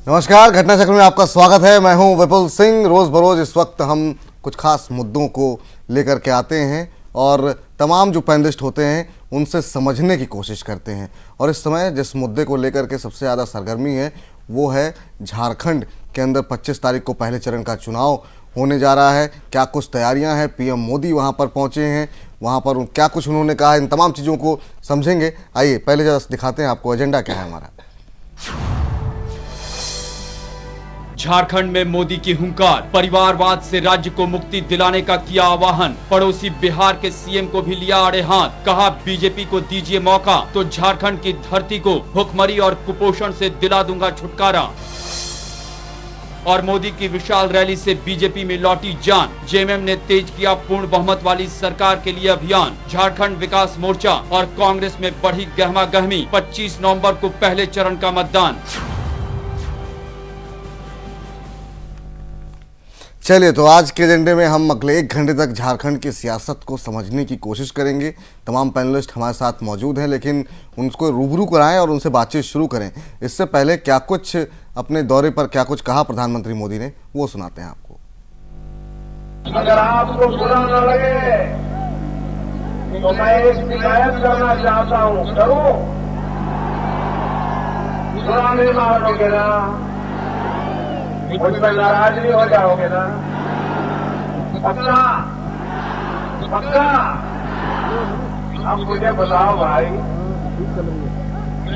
नमस्कार, घटना चक्र में आपका स्वागत है। मैं हूं विपुल सिंह। रोज बरोज इस वक्त हम कुछ खास मुद्दों को लेकर के आते हैं और तमाम जो पैनलिस्ट होते हैं उनसे समझने की कोशिश करते हैं। और इस समय जिस मुद्दे को लेकर के सबसे ज़्यादा सरगर्मी है वो है झारखंड के अंदर 25 तारीख को पहले चरण का चुनाव होने जा रहा है। क्या कुछ तैयारियां हैं, पीएम मोदी वहां पर पहुंचे हैं, वहां पर क्या कुछ उन्होंने कहा, इन तमाम चीज़ों को समझेंगे। आइए पहले जरा दिखाते हैं आपको एजेंडा क्या है हमारा। झारखंड में मोदी की हुंकार, परिवारवाद से राज्य को मुक्ति दिलाने का किया आह्वान। पड़ोसी बिहार के सीएम को भी लिया आड़े हाथ, कहा बीजेपी को दीजिए मौका तो झारखंड की धरती को भुखमरी और कुपोषण से दिला दूंगा छुटकारा। और मोदी की विशाल रैली से बीजेपी में लौटी जान, जेएमएम ने तेज किया पूर्ण बहुमत वाली सरकार के लिए अभियान। झारखंड विकास मोर्चा और कांग्रेस में बढ़ी गहमा गहमी, 25 नवंबर को पहले चरण का मतदान। चलिए, तो आज के एजेंडे में हम अगले 1 घंटे तक झारखंड की सियासत को समझने की कोशिश करेंगे। तमाम पैनलिस्ट हमारे साथ मौजूद हैं, लेकिन उनको रूबरू कराएं और उनसे बातचीत शुरू करें। इससे पहले क्या कुछ अपने दौरे पर क्या कुछ कहा प्रधानमंत्री मोदी ने, वो सुनाते हैं आपको। अगर आपको बुरा न लगे तो मैं एक शिकायत करना चाहता हूँ, करूँ? बुरा नहीं मानोगे ना? मुझ पर नाराज नहीं हो जाओगे ना? पक्का पक्का? अब मुझे बताओ भाई,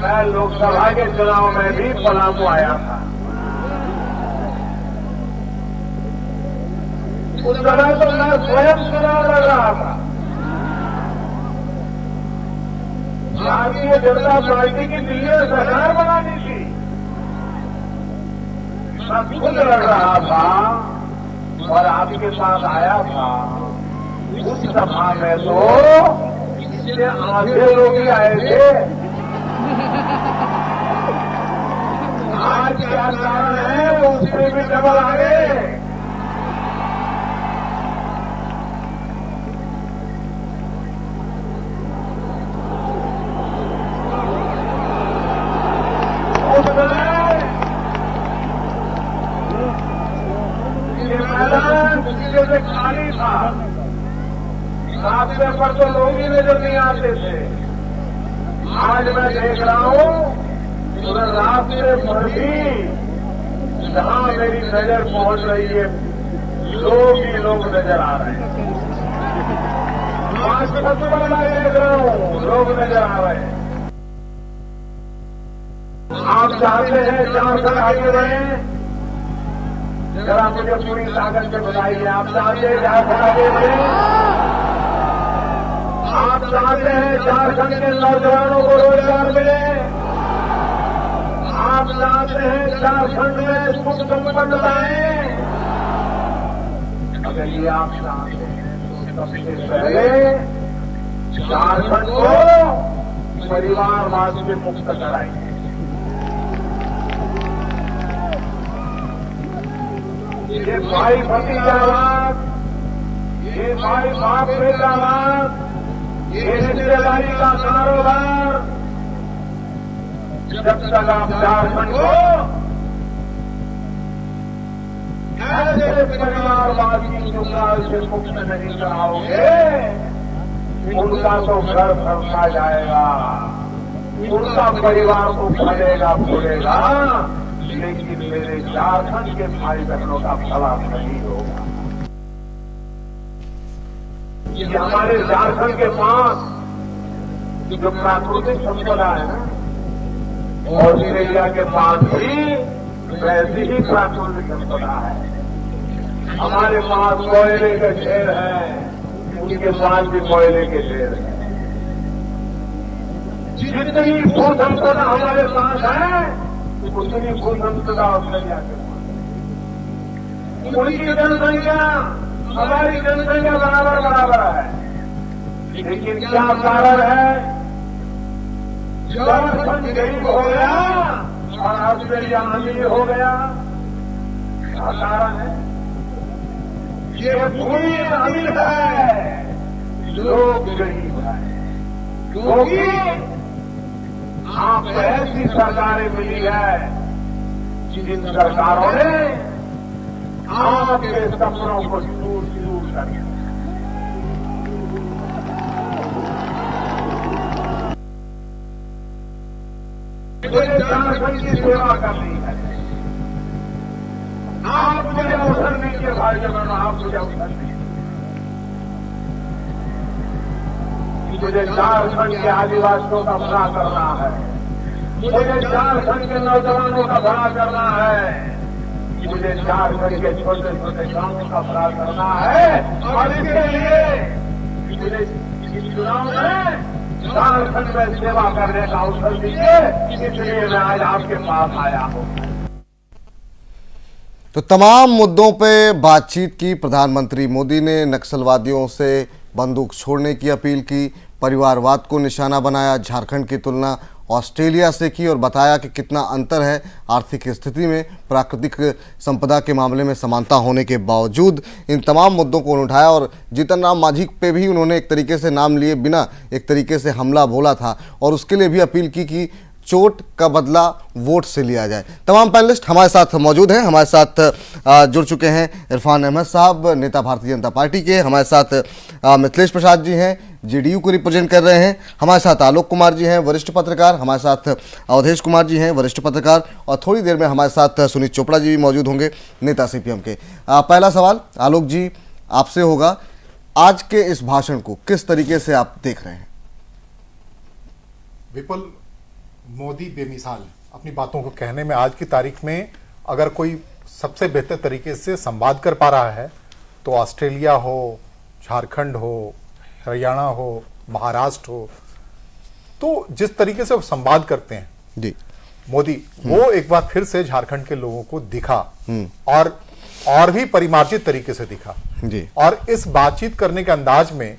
मैं लोकसभा के चुनाव में भी पलामू आया था। उस समय तो मैं स्वयं चुनाव लड़ रहा था। भारतीय जनता पार्टी की दिल्ली में सरकार बनानी थी। मैं खुद लड़ रहा था और आपके साथ आया था। उस सभा में तो इससे आधे लोग ही आए थे। आज क्या कारण है वो उससे भी डबल आ गए। से खाली था, रास्ते पर तो लोग ही नजर नहीं आते थे। आज मैं देख रहा हूँ उधर रास्ते पर भी जहां मेरी नजर पहुंच रही है लोग ही लोग नजर आ रहे हैं। रास्ते पर मैं देख रहा हूँ लोग नजर आ रहे हैं। आप चाहते हैं झारखंड आगे बढ़े? जरा मुझे पूरी ताकत से बताइए, आप चाहते हैं झारखंड आगे बढ़े? आप चाहते हैं झारखंड के नौजवानों को रोजगार मिले? आप चाहते हैं झारखंड में सुख संपन्नता आए? अगर ये आप चाहते हैं तो सबसे पहले झारखंड को परिवारवाद से मुक्त कराइए। ये भाई भतीजावाद, ये भाई बाप बेटावाद, ये रिश्तेदारी का कारोबार, जब तक आप झारखंड को ऐसे परिवारवाद की जुगाड़ से मुक्त नहीं कराओगे, उनका तो घर भरता जाएगा, उनका परिवार को फलेगा फूलेगा, लेकिन मेरे झारखंड के भाई बहनों का भला नहीं होगा। ये हमारे झारखंड के पास जो प्राकृतिक संपदा है ना, ऑस्ट्रेलिया के पास भी वैसी ही प्राकृतिक संपदा है। हमारे पास कोयले के ढेर है, उनके पास भी कोयले के ढेर है। जितनी भू संपदा हमारे पास है उतनी भू संपदा ऑस्ट्रेलिया के पास। उनकी जनसंख्या हमारी जनसंख्या बराबर है, लेकिन क्या कारण है? झारखंड गरीब हो गया और ऑस्ट्रेलिया अमीर हो गया। क्या कारण है? ये भूमि अमीर है, लोग गरीब है, क्योंकि आप ऐसी सरकारें मिली है जिन सरकारों ने आपके सपनों को दूर दूर कर दिया। मुझे झारखंड की सेवा करनी है। आप मुझे अवसर दीजिए भाई बहनों, आप मुझे अवसर दीजिए। मुझे झारखंड के आदिवासियों का भला करना है, मुझे झारखंड के नौजवानों का भला करना है, मुझे झारखंड के छोटे छोटे गांवों का भला करना है। और इसके लिए मुझे इस चुनाव में झारखंड में सेवा करने का अवसर दीजिए, इसलिए मैं आज आपके पास आया हूं। तो तमाम मुद्दों पे बातचीत की प्रधानमंत्री मोदी ने। नक्सलवादियों से बंदूक छोड़ने की अपील की, परिवारवाद को निशाना बनाया, झारखंड की तुलना ऑस्ट्रेलिया से की और बताया कि कितना अंतर है आर्थिक स्थिति में, प्राकृतिक संपदा के मामले में समानता होने के बावजूद। इन तमाम मुद्दों को उन्होंने उठाया और जीतन राम मांझी पे भी उन्होंने एक तरीके से नाम लिए बिना एक तरीके से हमला बोला था और उसके लिए भी अपील की कि चोट का बदला वोट से लिया जाए। तमाम पैनलिस्ट हमारे साथ मौजूद हैं। हमारे साथ जुड़ चुके हैं इरफान अहमद साहब, नेता भारतीय जनता पार्टी के। हमारे साथ मिथिलेश प्रसाद जी हैं, जेडीयू को रिप्रेजेंट कर रहे हैं। हमारे साथ आलोक कुमार जी हैं, वरिष्ठ पत्रकार। हमारे साथ अवधेश कुमार जी हैं, वरिष्ठ पत्रकार। और थोड़ी देर में हमारे साथ सुनीत चोपड़ा जी भी मौजूद होंगे, नेता सीपीएम के। पहला सवाल आलोक जी आपसे होगा, आज के इस भाषण को किस तरीके से आप देख रहे हैं? विपुल, मोदी बेमिसाल है अपनी बातों को कहने में। आज की तारीख में अगर कोई सबसे बेहतर तरीके से संवाद कर पा रहा है तो ऑस्ट्रेलिया हो, झारखंड हो, हरियाणा हो, महाराष्ट्र हो, तो जिस तरीके से वो संवाद करते हैं जी मोदी, वो एक बार फिर से झारखंड के लोगों को दिखा और भी परिमार्जित तरीके से दिखा जी। और इस बातचीत करने के अंदाज में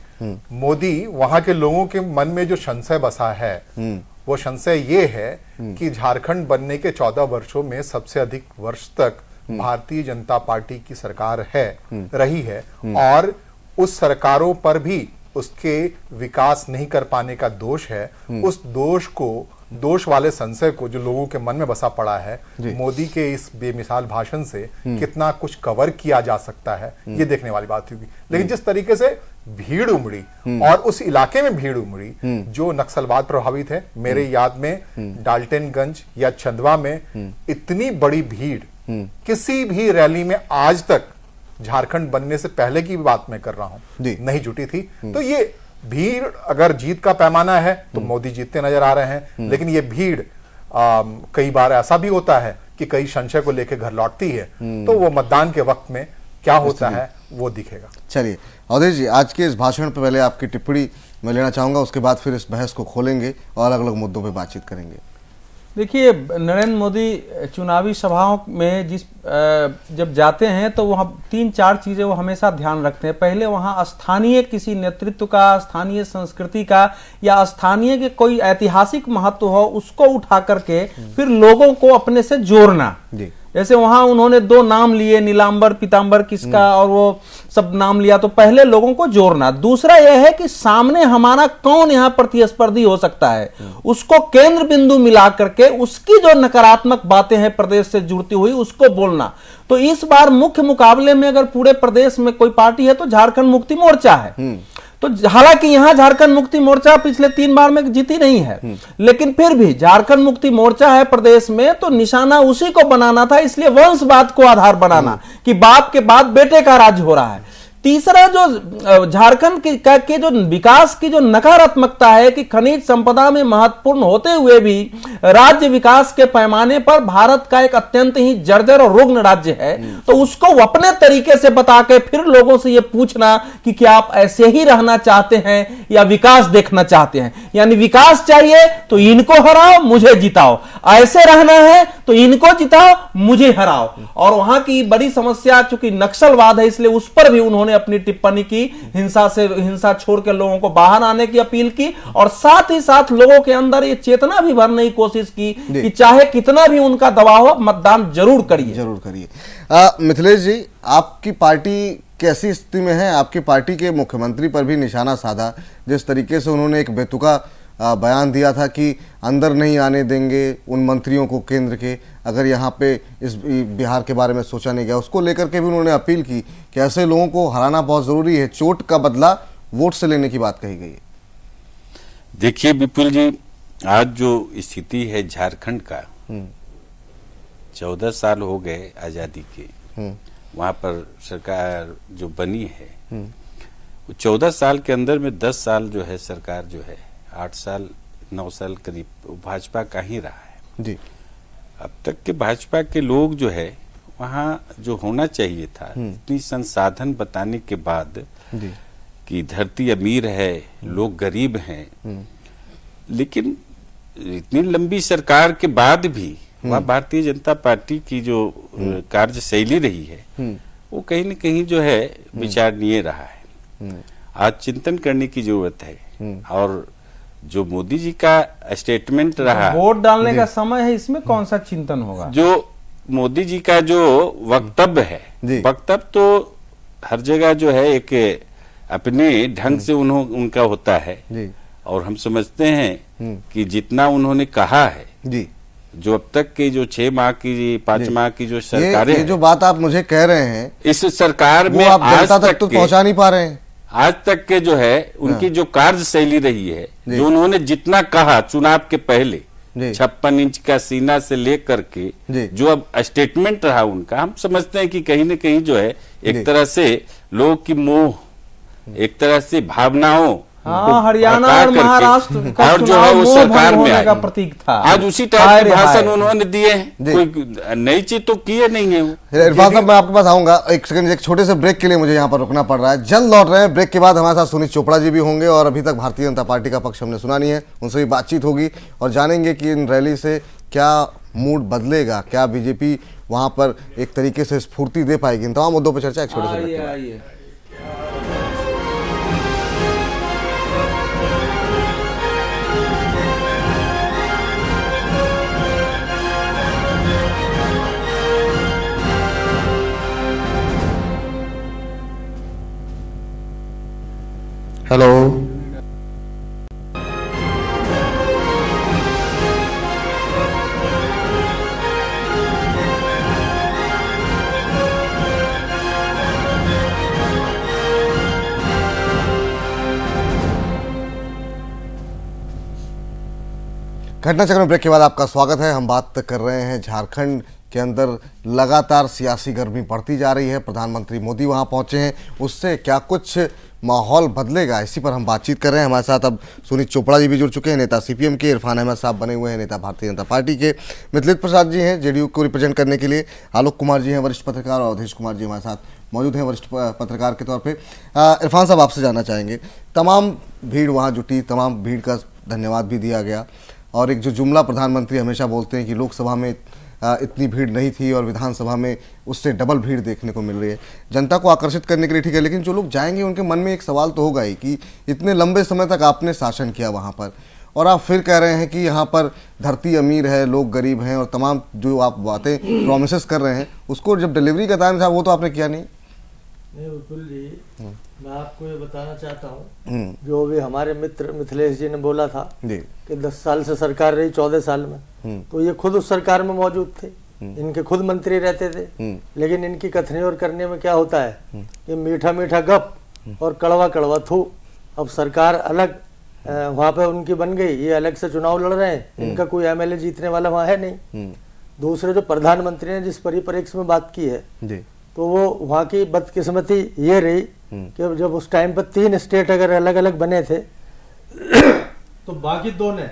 मोदी वहां के लोगों के मन में जो संशय बसा है वो संशय ये है कि झारखंड बनने के 14 वर्षों में सबसे अधिक वर्ष तक भारतीय जनता पार्टी की सरकार रही है और उस सरकारों पर भी उसके विकास नहीं कर पाने का दोष है। उस दोष वाले संशय को जो लोगों के मन में बसा पड़ा है, मोदी के इस बेमिसाल भाषण से कितना कुछ कवर किया जा सकता है ये देखने वाली बात होगी। लेकिन जिस तरीके से भीड़ उमड़ी और उस इलाके में भीड़ उमड़ी जो नक्सलवाद प्रभावित है, मेरे याद में डाल्टनगंज या चंदवा में इतनी बड़ी भीड़ किसी भी रैली में आज तक झारखंड बनने से पहले की बात मैं कर रहा हूं नहीं जुटी थी। तो ये भीड़ अगर जीत का पैमाना है तो मोदी जीतते नजर आ रहे हैं, लेकिन ये भीड़ कई बार ऐसा भी होता है कि कई संशय को लेकर घर लौटती है, तो वो मतदान के वक्त में क्या होता है वो दिखेगा। चलिए अवधेश जी, आज के इस भाषण पर पहले आपकी टिप्पणी मैं लेना चाहूंगा, उसके बाद फिर इस बहस को खोलेंगे और अलग अलग मुद्दों पर बातचीत करेंगे। देखिए, नरेंद्र मोदी चुनावी सभाओं में जब जाते हैं तो वहाँ 3-4 चीजें वो हमेशा ध्यान रखते हैं। पहले वहाँ स्थानीय किसी नेतृत्व का, स्थानीय संस्कृति का या स्थानीय के कोई ऐतिहासिक महत्व हो उसको उठा करके फिर लोगों को अपने से जोड़ना। जैसे वहां उन्होंने 2 नाम लिए, नीलांबर पीतांबर किसका, और वो सब नाम लिया, तो पहले लोगों को जोड़ना। दूसरा यह है कि सामने हमारा कौन यहाँ प्रतिस्पर्धी हो सकता है उसको केंद्र बिंदु मिला करके उसकी जो नकारात्मक बातें हैं प्रदेश से जुड़ती हुई उसको बोलना। तो इस बार मुख्य मुकाबले में अगर पूरे प्रदेश में कोई पार्टी है तो झारखंड मुक्ति मोर्चा है। तो हालांकि यहां झारखंड मुक्ति मोर्चा पिछले 3 बार में जीती नहीं है, लेकिन फिर भी झारखंड मुक्ति मोर्चा है प्रदेश में तो निशाना उसी को बनाना था, इसलिए वंशवाद को आधार बनाना कि बाप के बाद बेटे का राज्य हो रहा है। तीसरा जो झारखंड के जो विकास की जो नकारात्मकता है कि खनिज संपदा में महत्वपूर्ण होते हुए भी राज्य विकास के पैमाने पर भारत का एक अत्यंत ही जर्जर और रुग्ण राज्य है, तो उसको अपने तरीके से बता के फिर लोगों से यह पूछना कि क्या आप ऐसे ही रहना चाहते हैं या विकास देखना चाहते हैं। यानी विकास चाहिए तो इनको हराओ मुझे जिताओ, ऐसे रहना है तो इनको जिताओ मुझे हराओ। और वहां की बड़ी समस्या चूंकि नक्सलवाद है इसलिए उस पर भी उन्होंने अपनी टिप्पणी की, हिंसा छोड़ के लोगों को बाहर आने की अपील की और साथ ही साथ लोगों के अंदर ये चेतना भी भरने की कोशिश की कि चाहे कितना भी उनका दबाव हो मतदान जरूर करिए। मिथिलेश जी, आपकी पार्टी कैसी स्थिति में है? आपकी पार्टी के मुख्यमंत्री पर भी निशाना साधा, जिस तरीके से उन्होंने एक बेतुका बयान दिया था कि अंदर नहीं आने देंगे उन मंत्रियों को केंद्र के, अगर यहाँ पे इस बिहार के बारे में सोचा नहीं गया। उसको लेकर के भी उन्होंने अपील की कि ऐसे लोगों को हराना बहुत ज़रूरी है, चोट का बदला वोट से लेने की बात कही गई है। देखिए विपुल जी, आज जो स्थिति है झारखंड का, 14 साल हो गए आजादी के, वहां पर सरकार जो बनी है, 14 साल के अंदर में 10 साल जो है सरकार जो है, 8 साल 9 साल करीब भाजपा का ही रहा है जी। अब तक के भाजपा के लोग जो है वहाँ जो होना चाहिए था, इतनी संसाधन बताने के बाद जी। कि धरती अमीर है, लोग गरीब हैं, लेकिन इतनी लंबी सरकार के बाद भी वह भारतीय जनता पार्टी की जो कार्यशैली रही है वो कहीं न कहीं जो है विचारणीय रहा है। आज चिंतन करने की जरूरत है। और जो मोदी जी का स्टेटमेंट रहा, वोट डालने का समय है, इसमें कौन सा चिंतन होगा? जो मोदी जी का जो वक्तव्य है, वक्तव्य तो हर जगह जो है एक अपने ढंग से उनका होता है जी। और हम समझते हैं कि जितना उन्होंने कहा है जी, जो अब तक के जो 6 माह की 5 माह की जो सरकारें, ये जो बात आप मुझे कह रहे हैं, इस सरकार में आप आज जनता तक तो पहुंचा नहीं पा रहे हैं। आज तक के जो है उनकी जो कार्यशैली रही है, जो उन्होंने जितना कहा चुनाव के पहले, 56 इंच का सीना से लेकर के जो अब स्टेटमेंट रहा उनका, हम समझते हैं कि कहीं न कहीं जो है एक तरह से लोगों की मोह, एक तरह से भावनाओं, हरियाणा और महाराष्ट्र का और जो है वो सरकार में का प्रतीक था। आज उसी टाइप के भाषण उन्होंने दिए हैं, कोई नई चीज तो किए नहीं है वो। इरफान साहब, मैं आपके पास आऊंगा, एक सेकंड, एक छोटे से ब्रेक के लिए मुझे यहाँ पर रुकना पड़ रहा है, जल्द लौट रहे हैं। ब्रेक के बाद हमारे साथ सुनीत चोपड़ा जी भी होंगे और अभी तक भारतीय जनता पार्टी का पक्ष हमने सुना नहीं है, उनसे भी बातचीत होगी और जानेंगे कि इन रैली से क्या मूड बदलेगा, क्या बीजेपी वहां पर एक तरीके से स्फूर्ति दे पाएगी। इन तमाम मुद्दों पर चर्चा एक छोटे से ब्रेक के बाद। हेलो, घटना चक्र में ब्रेक के बाद आपका स्वागत है। हम बात कर रहे हैं झारखंड के अंदर लगातार सियासी गर्मी बढ़ती जा रही है, प्रधानमंत्री मोदी वहां पहुंचे हैं, उससे क्या कुछ माहौल बदलेगा, इसी पर हम बातचीत कर रहे हैं। हमारे साथ अब सुनीत चोपड़ा जी भी जुड़ चुके हैं, नेता सीपीएम के, इरफान अहमद साहब बने हुए हैं नेता भारतीय जनता पार्टी के, मिथिलेश प्रसाद जी हैं जेडीयू को रिप्रेजेंट करने के लिए, आलोक कुमार जी हैं वरिष्ठ पत्रकार और अवधेश कुमार जी हमारे साथ मौजूद हैं वरिष्ठ पत्रकार के तौर पे। इरफान साहब, आपसे जानना चाहेंगे, तमाम भीड़ वहाँ जुटी, तमाम भीड़ का धन्यवाद भी दिया गया और एक जो जुमला प्रधानमंत्री हमेशा बोलते हैं कि लोकसभा में इतनी भीड़ नहीं थी और विधानसभा में उससे डबल भीड़ देखने को मिल रही है, जनता को आकर्षित करने के लिए ठीक है, लेकिन जो लोग जाएंगे उनके मन में एक सवाल तो होगा ही कि इतने लंबे समय तक आपने शासन किया वहाँ पर और आप फिर कह रहे हैं कि यहाँ पर धरती अमीर है, लोग गरीब हैं और तमाम जो आप बातें प्रोमिसेस कर रहे हैं उसको जब डिलीवरी का टाइम था वो तो आपने किया नहीं। विपुल जी, मैं आपको ये बताना चाहता हूँ, जो भी हमारे मित्र मिथिलेश जी ने बोला था कि 10 साल से सरकार रही, 14 साल में, तो ये खुद उस सरकार में मौजूद थे, इनके खुद मंत्री रहते थे, लेकिन इनकी कथनी और करने में क्या होता है कि मीठा मीठा गप और कड़वा कड़वा थू। अब सरकार अलग वहाँ पे उनकी बन गई, ये अलग से चुनाव लड़ रहे हैं, इनका कोई एमएलए जीतने वाला वहाँ है नहीं। दूसरे जो प्रधानमंत्री ने जिस परिप्रेक्ष्य में बात की है, तो वो वहाँ की बदकिस्मती ये रही कि जब उस टाइम पर 3 स्टेट अगर अलग अलग बने थे तो बाकी 2 ने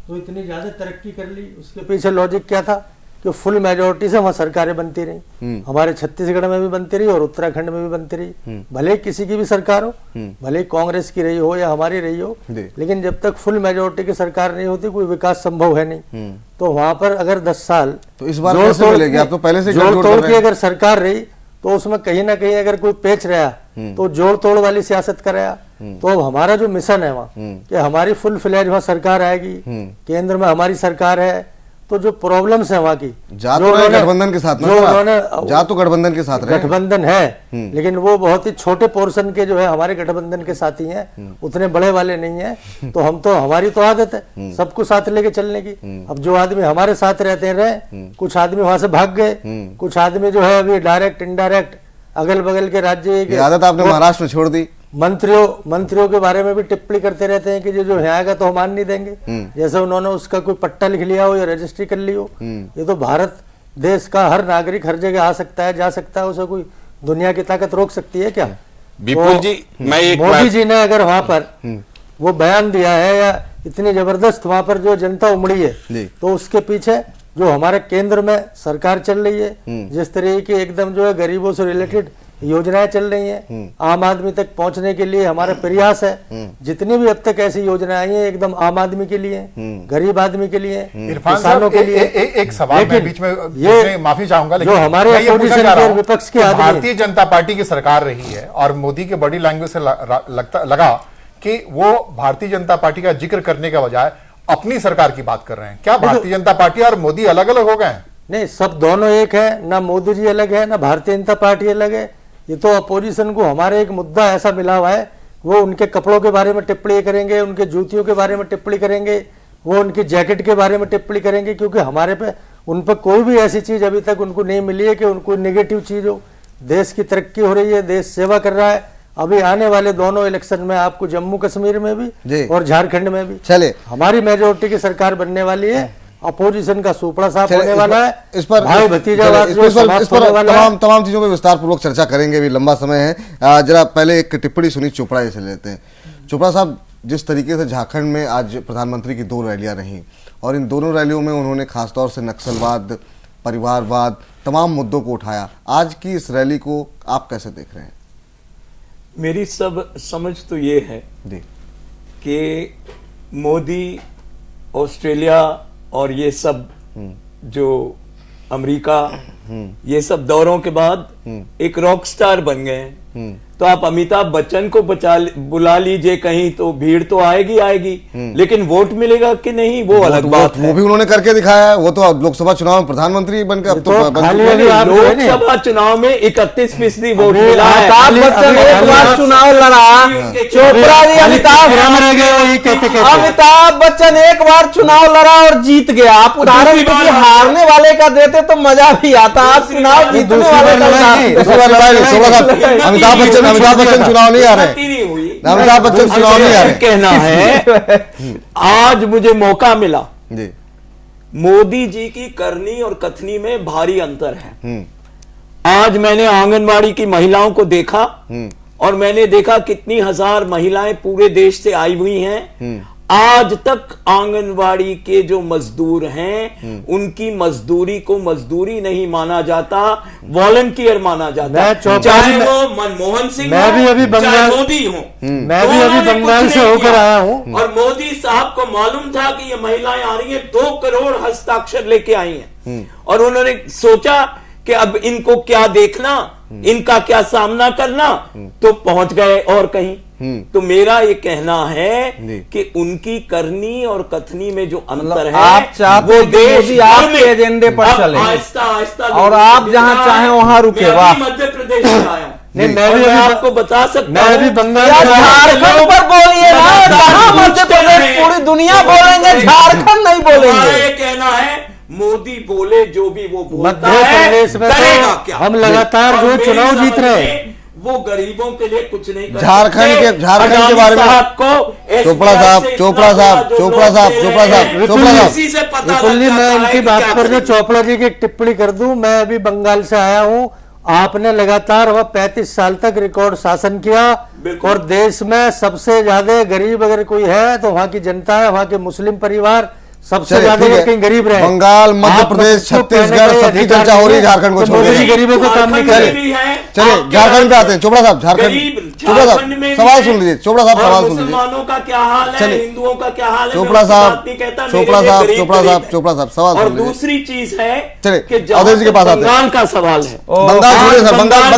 तो इतनी ज्यादा तरक्की कर ली। उसके पीछे लॉजिक क्या था कि फुल मेजोरिटी से वहाँ सरकारें बनती रही, हमारे छत्तीसगढ़ में भी बनती रही और उत्तराखंड में भी बनती रही, भले किसी की भी सरकार हो, भले कांग्रेस की रही हो या हमारी रही हो, लेकिन जब तक फुल मेजोरिटी की सरकार नहीं होती कोई विकास संभव है नहीं। तो वहां पर अगर 10 साल तो इस बार कैसे मिलेगी? आप तो पहले से जोड़ तोड़ की अगर सरकार रही तो उसमें कहीं ना कहीं अगर कोई पेच रहा तो जोड़ तोड़ वाली सियासत कराया। तो अब हमारा जो मिशन है वहाँ कि हमारी फुल फ्लैज वहाँ सरकार आएगी, केंद्र में हमारी सरकार है, तो जो प्रॉब्लम्स है वहाँ की, जा तो रहे गठबंधन के साथ, जा तो गठबंधन के साथ रहे, गठबंधन है लेकिन वो बहुत ही छोटे पोर्शन के जो है हमारे गठबंधन के साथी हैं, उतने बड़े वाले नहीं हैं। तो हम तो, हमारी तो आदत है सबको साथ लेके चलने की। अब जो आदमी हमारे साथ रहते हैं रहे, कुछ आदमी वहां से भाग गए, कुछ आदमी जो है अभी डायरेक्ट इनडायरेक्ट अगल बगल के राज्य की आदत आपने महाराष्ट्र में छोड़ दी। मंत्रियों के बारे में भी टिप्पणी करते रहते हैं कि जो यहाँ आएगा तो हम मान नहीं देंगे, जैसे उन्होंने उसका कोई पट्टा लिख लिया हो या रजिस्ट्री कर ली हो। ये तो भारत देश का हर नागरिक हर जगह आ सकता है, जा सकता है, उसे कोई दुनिया की ताकत रोक सकती है क्या? विपुल जी, मैं एक मोदी जी ने अगर वहां पर वो बयान दिया है या इतनी जबरदस्त वहां पर जो जनता उमड़ी है, तो उसके पीछे जो हमारे केंद्र में सरकार चल रही है, जिस तरह की एकदम जो है गरीबों से रिलेटेड योजनाएं चल रही हैं, आम आदमी तक पहुंचने के लिए हमारे प्रयास है। जितनी भी अब तक ऐसी योजनाएं आई हैं एकदम आम आदमी के लिए, गरीब आदमी के लिए, किसानों के लिए। एक सवाल मैं बीच में ये माफी चाहूंगा, लेकिन जो हमारे अपोजिशन के विपक्ष के आदमी, भारतीय जनता पार्टी की सरकार रही है और मोदी के बॉडी लैंग्वेज से लगा कि वो भारतीय जनता पार्टी का जिक्र करने के बजाय अपनी सरकार की बात कर रहे हैं। क्या भारतीय जनता पार्टी और मोदी अलग अलग हो गए हैं? नहीं, सब दोनों एक है, ना मोदी जी अलग है ना भारतीय जनता पार्टी अलग है। ये तो अपोजिशन को हमारे एक मुद्दा ऐसा मिला हुआ है, वो उनके कपड़ों के बारे में टिप्पणी करेंगे, उनके जूतियों के बारे में टिप्पणी करेंगे, वो उनकी जैकेट के बारे में टिप्पणी करेंगे, क्योंकि हमारे पे उन पर कोई भी ऐसी चीज अभी तक उनको नहीं मिली है कि उनको नेगेटिव चीज हो। देश की तरक्की हो रही है, देश सेवा कर रहा है। अभी आने वाले दोनों इलेक्शन में आपको जम्मू कश्मीर में भी और झारखंड में भी चले हमारी मेजोरिटी की सरकार बनने वाली है, अपोजिशन का सुपड़ा साफ होने वाला है, इस पर भाई भतीजा तमाम चीजों पे विस्तार पूर्वक चर्चा करेंगे, भी लंबा समय है। जरा पहले एक टिप्पणी सुनी चोपड़ा जी से लेते हैं। चोपड़ा साहब, जिस तरीके से झारखंड में आज प्रधानमंत्री की 2 रैलियां रही और इन दोनों रैलियों में उन्होंने खासतौर से नक्सलवाद, परिवारवाद, तमाम मुद्दों को उठाया, आज की इस रैली को आप कैसे देख रहे हैं? मेरी सब समझ तो ये है कि मोदी ऑस्ट्रेलिया और ये सब जो अमेरिका ये सब दौरों के बाद एक रॉक स्टार बन गए हैं। तो आप अमिताभ बच्चन को बुला लीजिए कहीं तो भीड़ तो आएगी आएगी, लेकिन वोट मिलेगा कि नहीं वो अलग बात है। वो भी उन्होंने करके दिखाया है। वो तो लोकसभा चुनाव में प्रधानमंत्री बनकर अब तो लोकसभा चुनाव में 31% वोट मिला है। अमिताभ बच्चन एक बार चुनाव लड़ा, चोपड़ा जी अमिताभ बच्चन एक बार चुनाव लड़ा और जीत गया। आप उदाहरण किसी हारने वाले का देते तो मजा भी आता, आप चुनाव जीतने वाले का। अमिताभ बच्चन चुनाव नहीं आ रहे, अमिताभ बच्चन चुनाव नहीं आ रहे। कहना है आज मुझे मौका मिला, मोदी जी की करनी और कथनी में भारी अंतर है। आज मैंने आंगनवाड़ी की महिलाओं को देखा और मैंने देखा कितनी हजार महिलाएं पूरे देश से आई हुई हैं। आज तक आंगनवाड़ी के जो मजदूर हैं उनकी मजदूरी को मजदूरी नहीं माना जाता, वॉलंटियर माना जाता। चाहे वो मनमोहन सिंह मैं भी अभी चाहे मोदी हो, मैं भी अभी बंगाल से होकर आया हूं और मोदी साहब को मालूम था कि ये महिलाएं आ रही हैं, 2 करोड़ हस्ताक्षर लेके आई हैं और उन्होंने सोचा कि अब इनको क्या देखना, इनका क्या सामना करना, तो पहुंच गए और कहीं। तो मेरा ये कहना है कि उनकी करनी और कथनी में जो अंतर है, आप चाहते वो देश आपके एजेंडे पर चले आहिस्ता आहिस्ता और आप जहां चाहें वहां रुके। वाह, मध्य प्रदेश में आया नहीं, मैं भी आपको बता सकता मैं भी बंगाल झारखंड पर बोलिए ना, कहां मध्य प्रदेश, पूरी दुनिया बोलेंगे, झारखंड नहीं बोलेंगे। ये कहना है मोदी बोले जो भी वो बोलता मध्य है, प्रदेश में तो हम लगातार जो चुनाव जीत रहे हैं वो गरीबों के लिए कुछ नहीं कर झारखंड के बारे में चोपड़ा साहब मैं इनकी बात पर जो चोपड़ा जी की टिप्पणी कर दूं, मैं अभी बंगाल से आया हूं। आपने लगातार वह 35 साल तक रिकॉर्ड शासन किया और देश में सबसे ज्यादा गरीब अगर कोई है तो वहां की जनता है, वहां के मुस्लिम परिवार सबसे ज्यादा कहीं गरीब रहे। बंगाल, मध्य प्रदेश, छत्तीसगढ़, सबकी चर्चा हो रही है। झारखंड को छोड़िए, गरीबों को काम नहीं करे। चलिए झारखंड पे आते हैं। चोपड़ा साहब, झारखंड, चोपड़ा साहब सवाल सुन लीजिए। चोपड़ा साहब सवाल सुन लीजिए। मुसलमानों का क्या हाल है, हिंदुओं का क्या हाल है, चोपड़ा साहब सवाल। और दूसरी चीज है, चलिए अवधेश जी के पास आते हैं। बंगाल का सवाल है, बंगाल छोड़िए सर, बंगाल में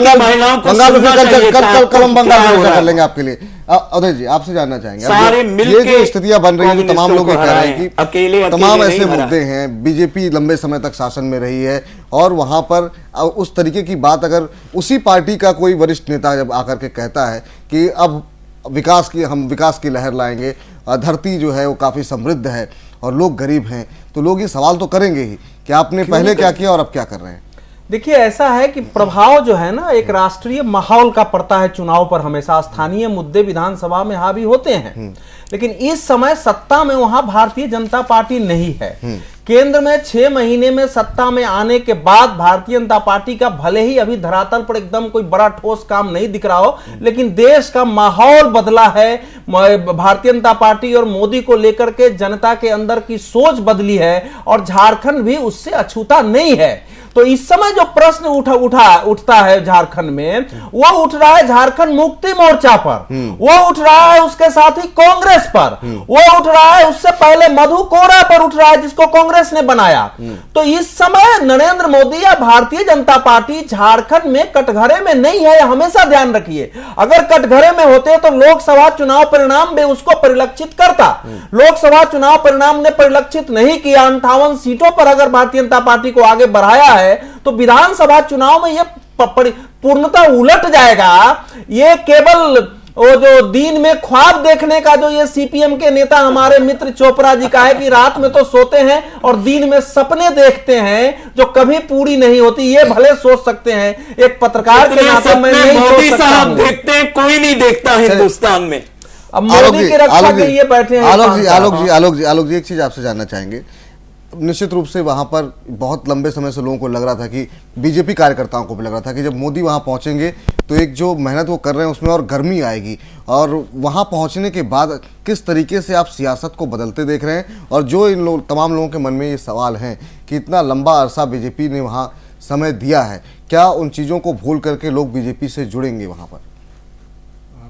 फिर कल हम बंगाल में चर्चा कर लेंगे आपके लिए। उदय जी आपसे जानना चाहेंगे, सारे ये मिलके जो स्थितियां बन रही है, जो तमाम लोग ये कह रहे हैं कि अकेले तमाम ऐसे मुद्दे हैं, बीजेपी लंबे समय तक शासन में रही है और वहां पर उस तरीके की बात अगर उसी पार्टी का कोई वरिष्ठ नेता जब आकर के कहता है कि अब हम विकास की लहर लाएंगे, धरती जो है वो काफी समृद्ध है और लोग गरीब हैं, तो लोग ये सवाल तो करेंगे ही कि आपने पहले क्या किया और अब क्या कर रहे हैं। देखिए ऐसा है कि प्रभाव जो है ना एक राष्ट्रीय माहौल का पड़ता है चुनाव पर, हमेशा स्थानीय मुद्दे विधानसभा में हावी होते हैं, लेकिन इस समय सत्ता में वहां भारतीय जनता पार्टी नहीं है। केंद्र में 6 महीने में सत्ता में आने के बाद भारतीय जनता पार्टी का भले ही अभी धरातल पर एकदम कोई बड़ा ठोस काम नहीं दिख रहा हो, लेकिन देश का माहौल बदला है। भारतीय जनता पार्टी और मोदी को लेकर के जनता के अंदर की सोच बदली है और झारखंड भी उससे अछूता नहीं है। तो इस समय जो प्रश्न उठता है झारखंड में, वो उठ रहा है झारखंड मुक्ति मोर्चा पर, वो उठ रहा है उसके साथ ही कांग्रेस पर, वो उठ रहा है उससे पहले मधु कोड़ा पर उठ रहा है जिसको कांग्रेस ने बनाया। तो इस समय नरेंद्र मोदी या भारतीय जनता पार्टी झारखंड में कटघरे में नहीं है, हमेशा ध्यान रखिए। अगर कटघरे में होते तो लोकसभा चुनाव परिणाम भी उसको परिलक्षित करता। लोकसभा चुनाव परिणाम ने परिलक्षित नहीं किया। 58 सीटों पर अगर भारतीय जनता पार्टी को आगे बढ़ाया है तो विधानसभा चुनाव में यह पूर्णतः उलट जाएगा। ये केवल वो जो दिन में ख्वाब देखने का जो ये सीपीएम के नेता हमारे मित्र चोपड़ा जी का है कि रात में तो सोते हैं और दिन में सपने देखते हैं जो कभी पूरी नहीं होती, ये भले सोच सकते हैं। एक पत्रकार के नाते मैं नहीं सोच सकता। देखते हैं, कोई नहीं देखता हिंदुस्तान में। अब मोदी की रक्षा के लिए बैठे हैं। आलोक जी एक चीज आपसे जानना चाहेंगे। निश्चित रूप से वहां पर बहुत लंबे समय से लोगों को लग रहा था कि बीजेपी कार्यकर्ताओं को भी लग रहा था कि जब मोदी वहां पहुंचेंगे तो एक जो मेहनत वो कर रहे हैं उसमें और गर्मी आएगी, और वहां पहुंचने के बाद किस तरीके से आप सियासत को बदलते देख रहे हैं, और जो तमाम लोगों के मन में ये सवाल है कि इतना लंबा अरसा बीजेपी ने वहां समय दिया है, क्या उन चीज़ों को भूल करके लोग बीजेपी से जुड़ेंगे वहां पर?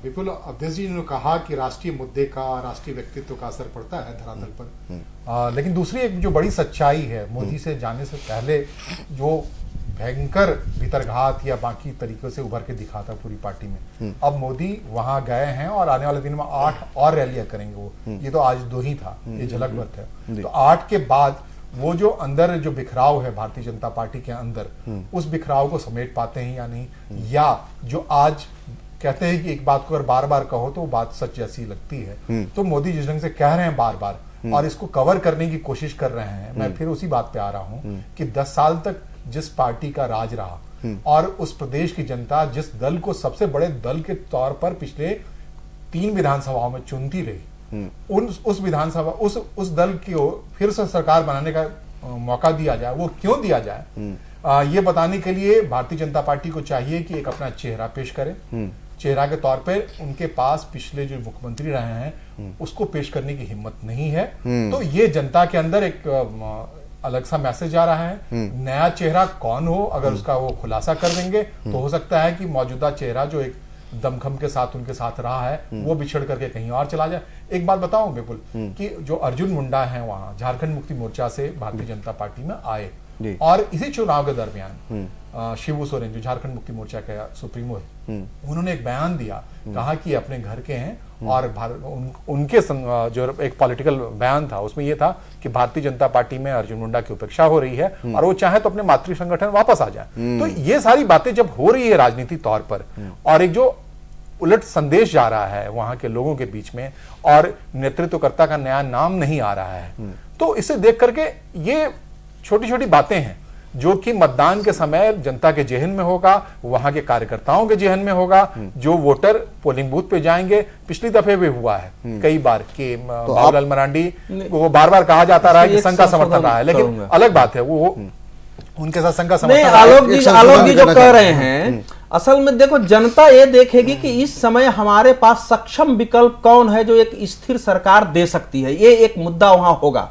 विपुल, अध्यक्ष जी ने कहा कि राष्ट्रीय मुद्दे का, राष्ट्रीय व्यक्तित्व का असर पड़ता है धरातल पर, लेकिन दूसरी एक जो बड़ी सच्चाई है, मोदी से जाने से पहले जो भयंकर भीतरघात या बाकी तरीकों से उभर के दिखा था पूरी पार्टी में, अब मोदी वहां गए हैं और आने वाले दिन में 8 और रैलियां करेंगे वो। ये तो आज 2 ही था, ये झलक भर है। तो 8 के बाद वो जो अंदर जो बिखराव है भारतीय जनता पार्टी के अंदर, उस बिखराव को समेट पाते हैं या नहीं, या जो आज कहते हैं कि एक बात को अगर बार बार कहो तो वो बात सच जैसी लगती है, तो मोदी जिस ढंग से कह रहे हैं बार बार और इसको कवर करने की कोशिश कर रहे हैं, मैं फिर उसी बात पे आ रहा हूं कि 10 साल तक जिस पार्टी का राज रहा और उस प्रदेश की जनता जिस दल को सबसे बड़े दल के तौर पर पिछले 3 विधानसभाओं में चुनती रही, उस विधानसभा उस दल को फिर से सरकार बनाने का मौका दिया जाए, वो क्यों दिया जाए, ये बताने के लिए भारतीय जनता पार्टी को चाहिए कि एक अपना चेहरा पेश करे। चेहरा के तौर पे उनके पास पिछले जो मुख्यमंत्री रहे हैं उसको पेश करने की हिम्मत नहीं है। तो ये जनता के अंदर एक अलग सा मैसेज आ रहा है। नया चेहरा कौन हो, अगर उसका वो खुलासा कर देंगे तो हो सकता है कि मौजूदा चेहरा जो एक दमखम के साथ उनके साथ रहा है वो बिछड़ करके कहीं और चला जाए। एक बात बताऊं विपुल, कि जो अर्जुन मुंडा है वहां झारखंड मुक्ति मोर्चा से भारतीय जनता पार्टी में आए और इसी चुनाव के दरमियान शिबू सोरेन जो झारखंड मुक्ति मोर्चा का सुप्रीमो है, उन्होंने एक बयान दिया, कहा कि अपने घर के हैं और उनके जो एक पॉलिटिकल बयान था उसमें यह था कि भारतीय जनता पार्टी में अर्जुन मुंडा की उपेक्षा हो रही है और वो चाहे तो अपने मातृ संगठन वापस आ जाए। तो ये सारी बातें जब हो रही है राजनीतिक तौर पर और एक जो उलट संदेश जा रहा है वहां के लोगों के बीच में और नेतृत्वकर्ता का नया नाम नहीं आ रहा है, तो इसे देख करके ये छोटी छोटी बातें हैं जो कि मतदान के समय जनता के जेहन में होगा, वहां के कार्यकर्ताओं के जेहन में होगा, जो वोटर पोलिंग बूथ पे जाएंगे। पिछली दफे भी हुआ है कई बार कि तो बाबूलाल मरांडी को बार बार कहा जाता रहा है कि संघ का समर्थन रहा है, लेकिन अलग बात है वो उनके साथ संघ का समर्थन। आलोक जी जो कह रहे हैं, असल में देखो जनता ये देखेगी कि इस समय हमारे पास सक्षम विकल्प कौन है जो एक स्थिर सरकार दे सकती है, ये एक मुद्दा वहां होगा।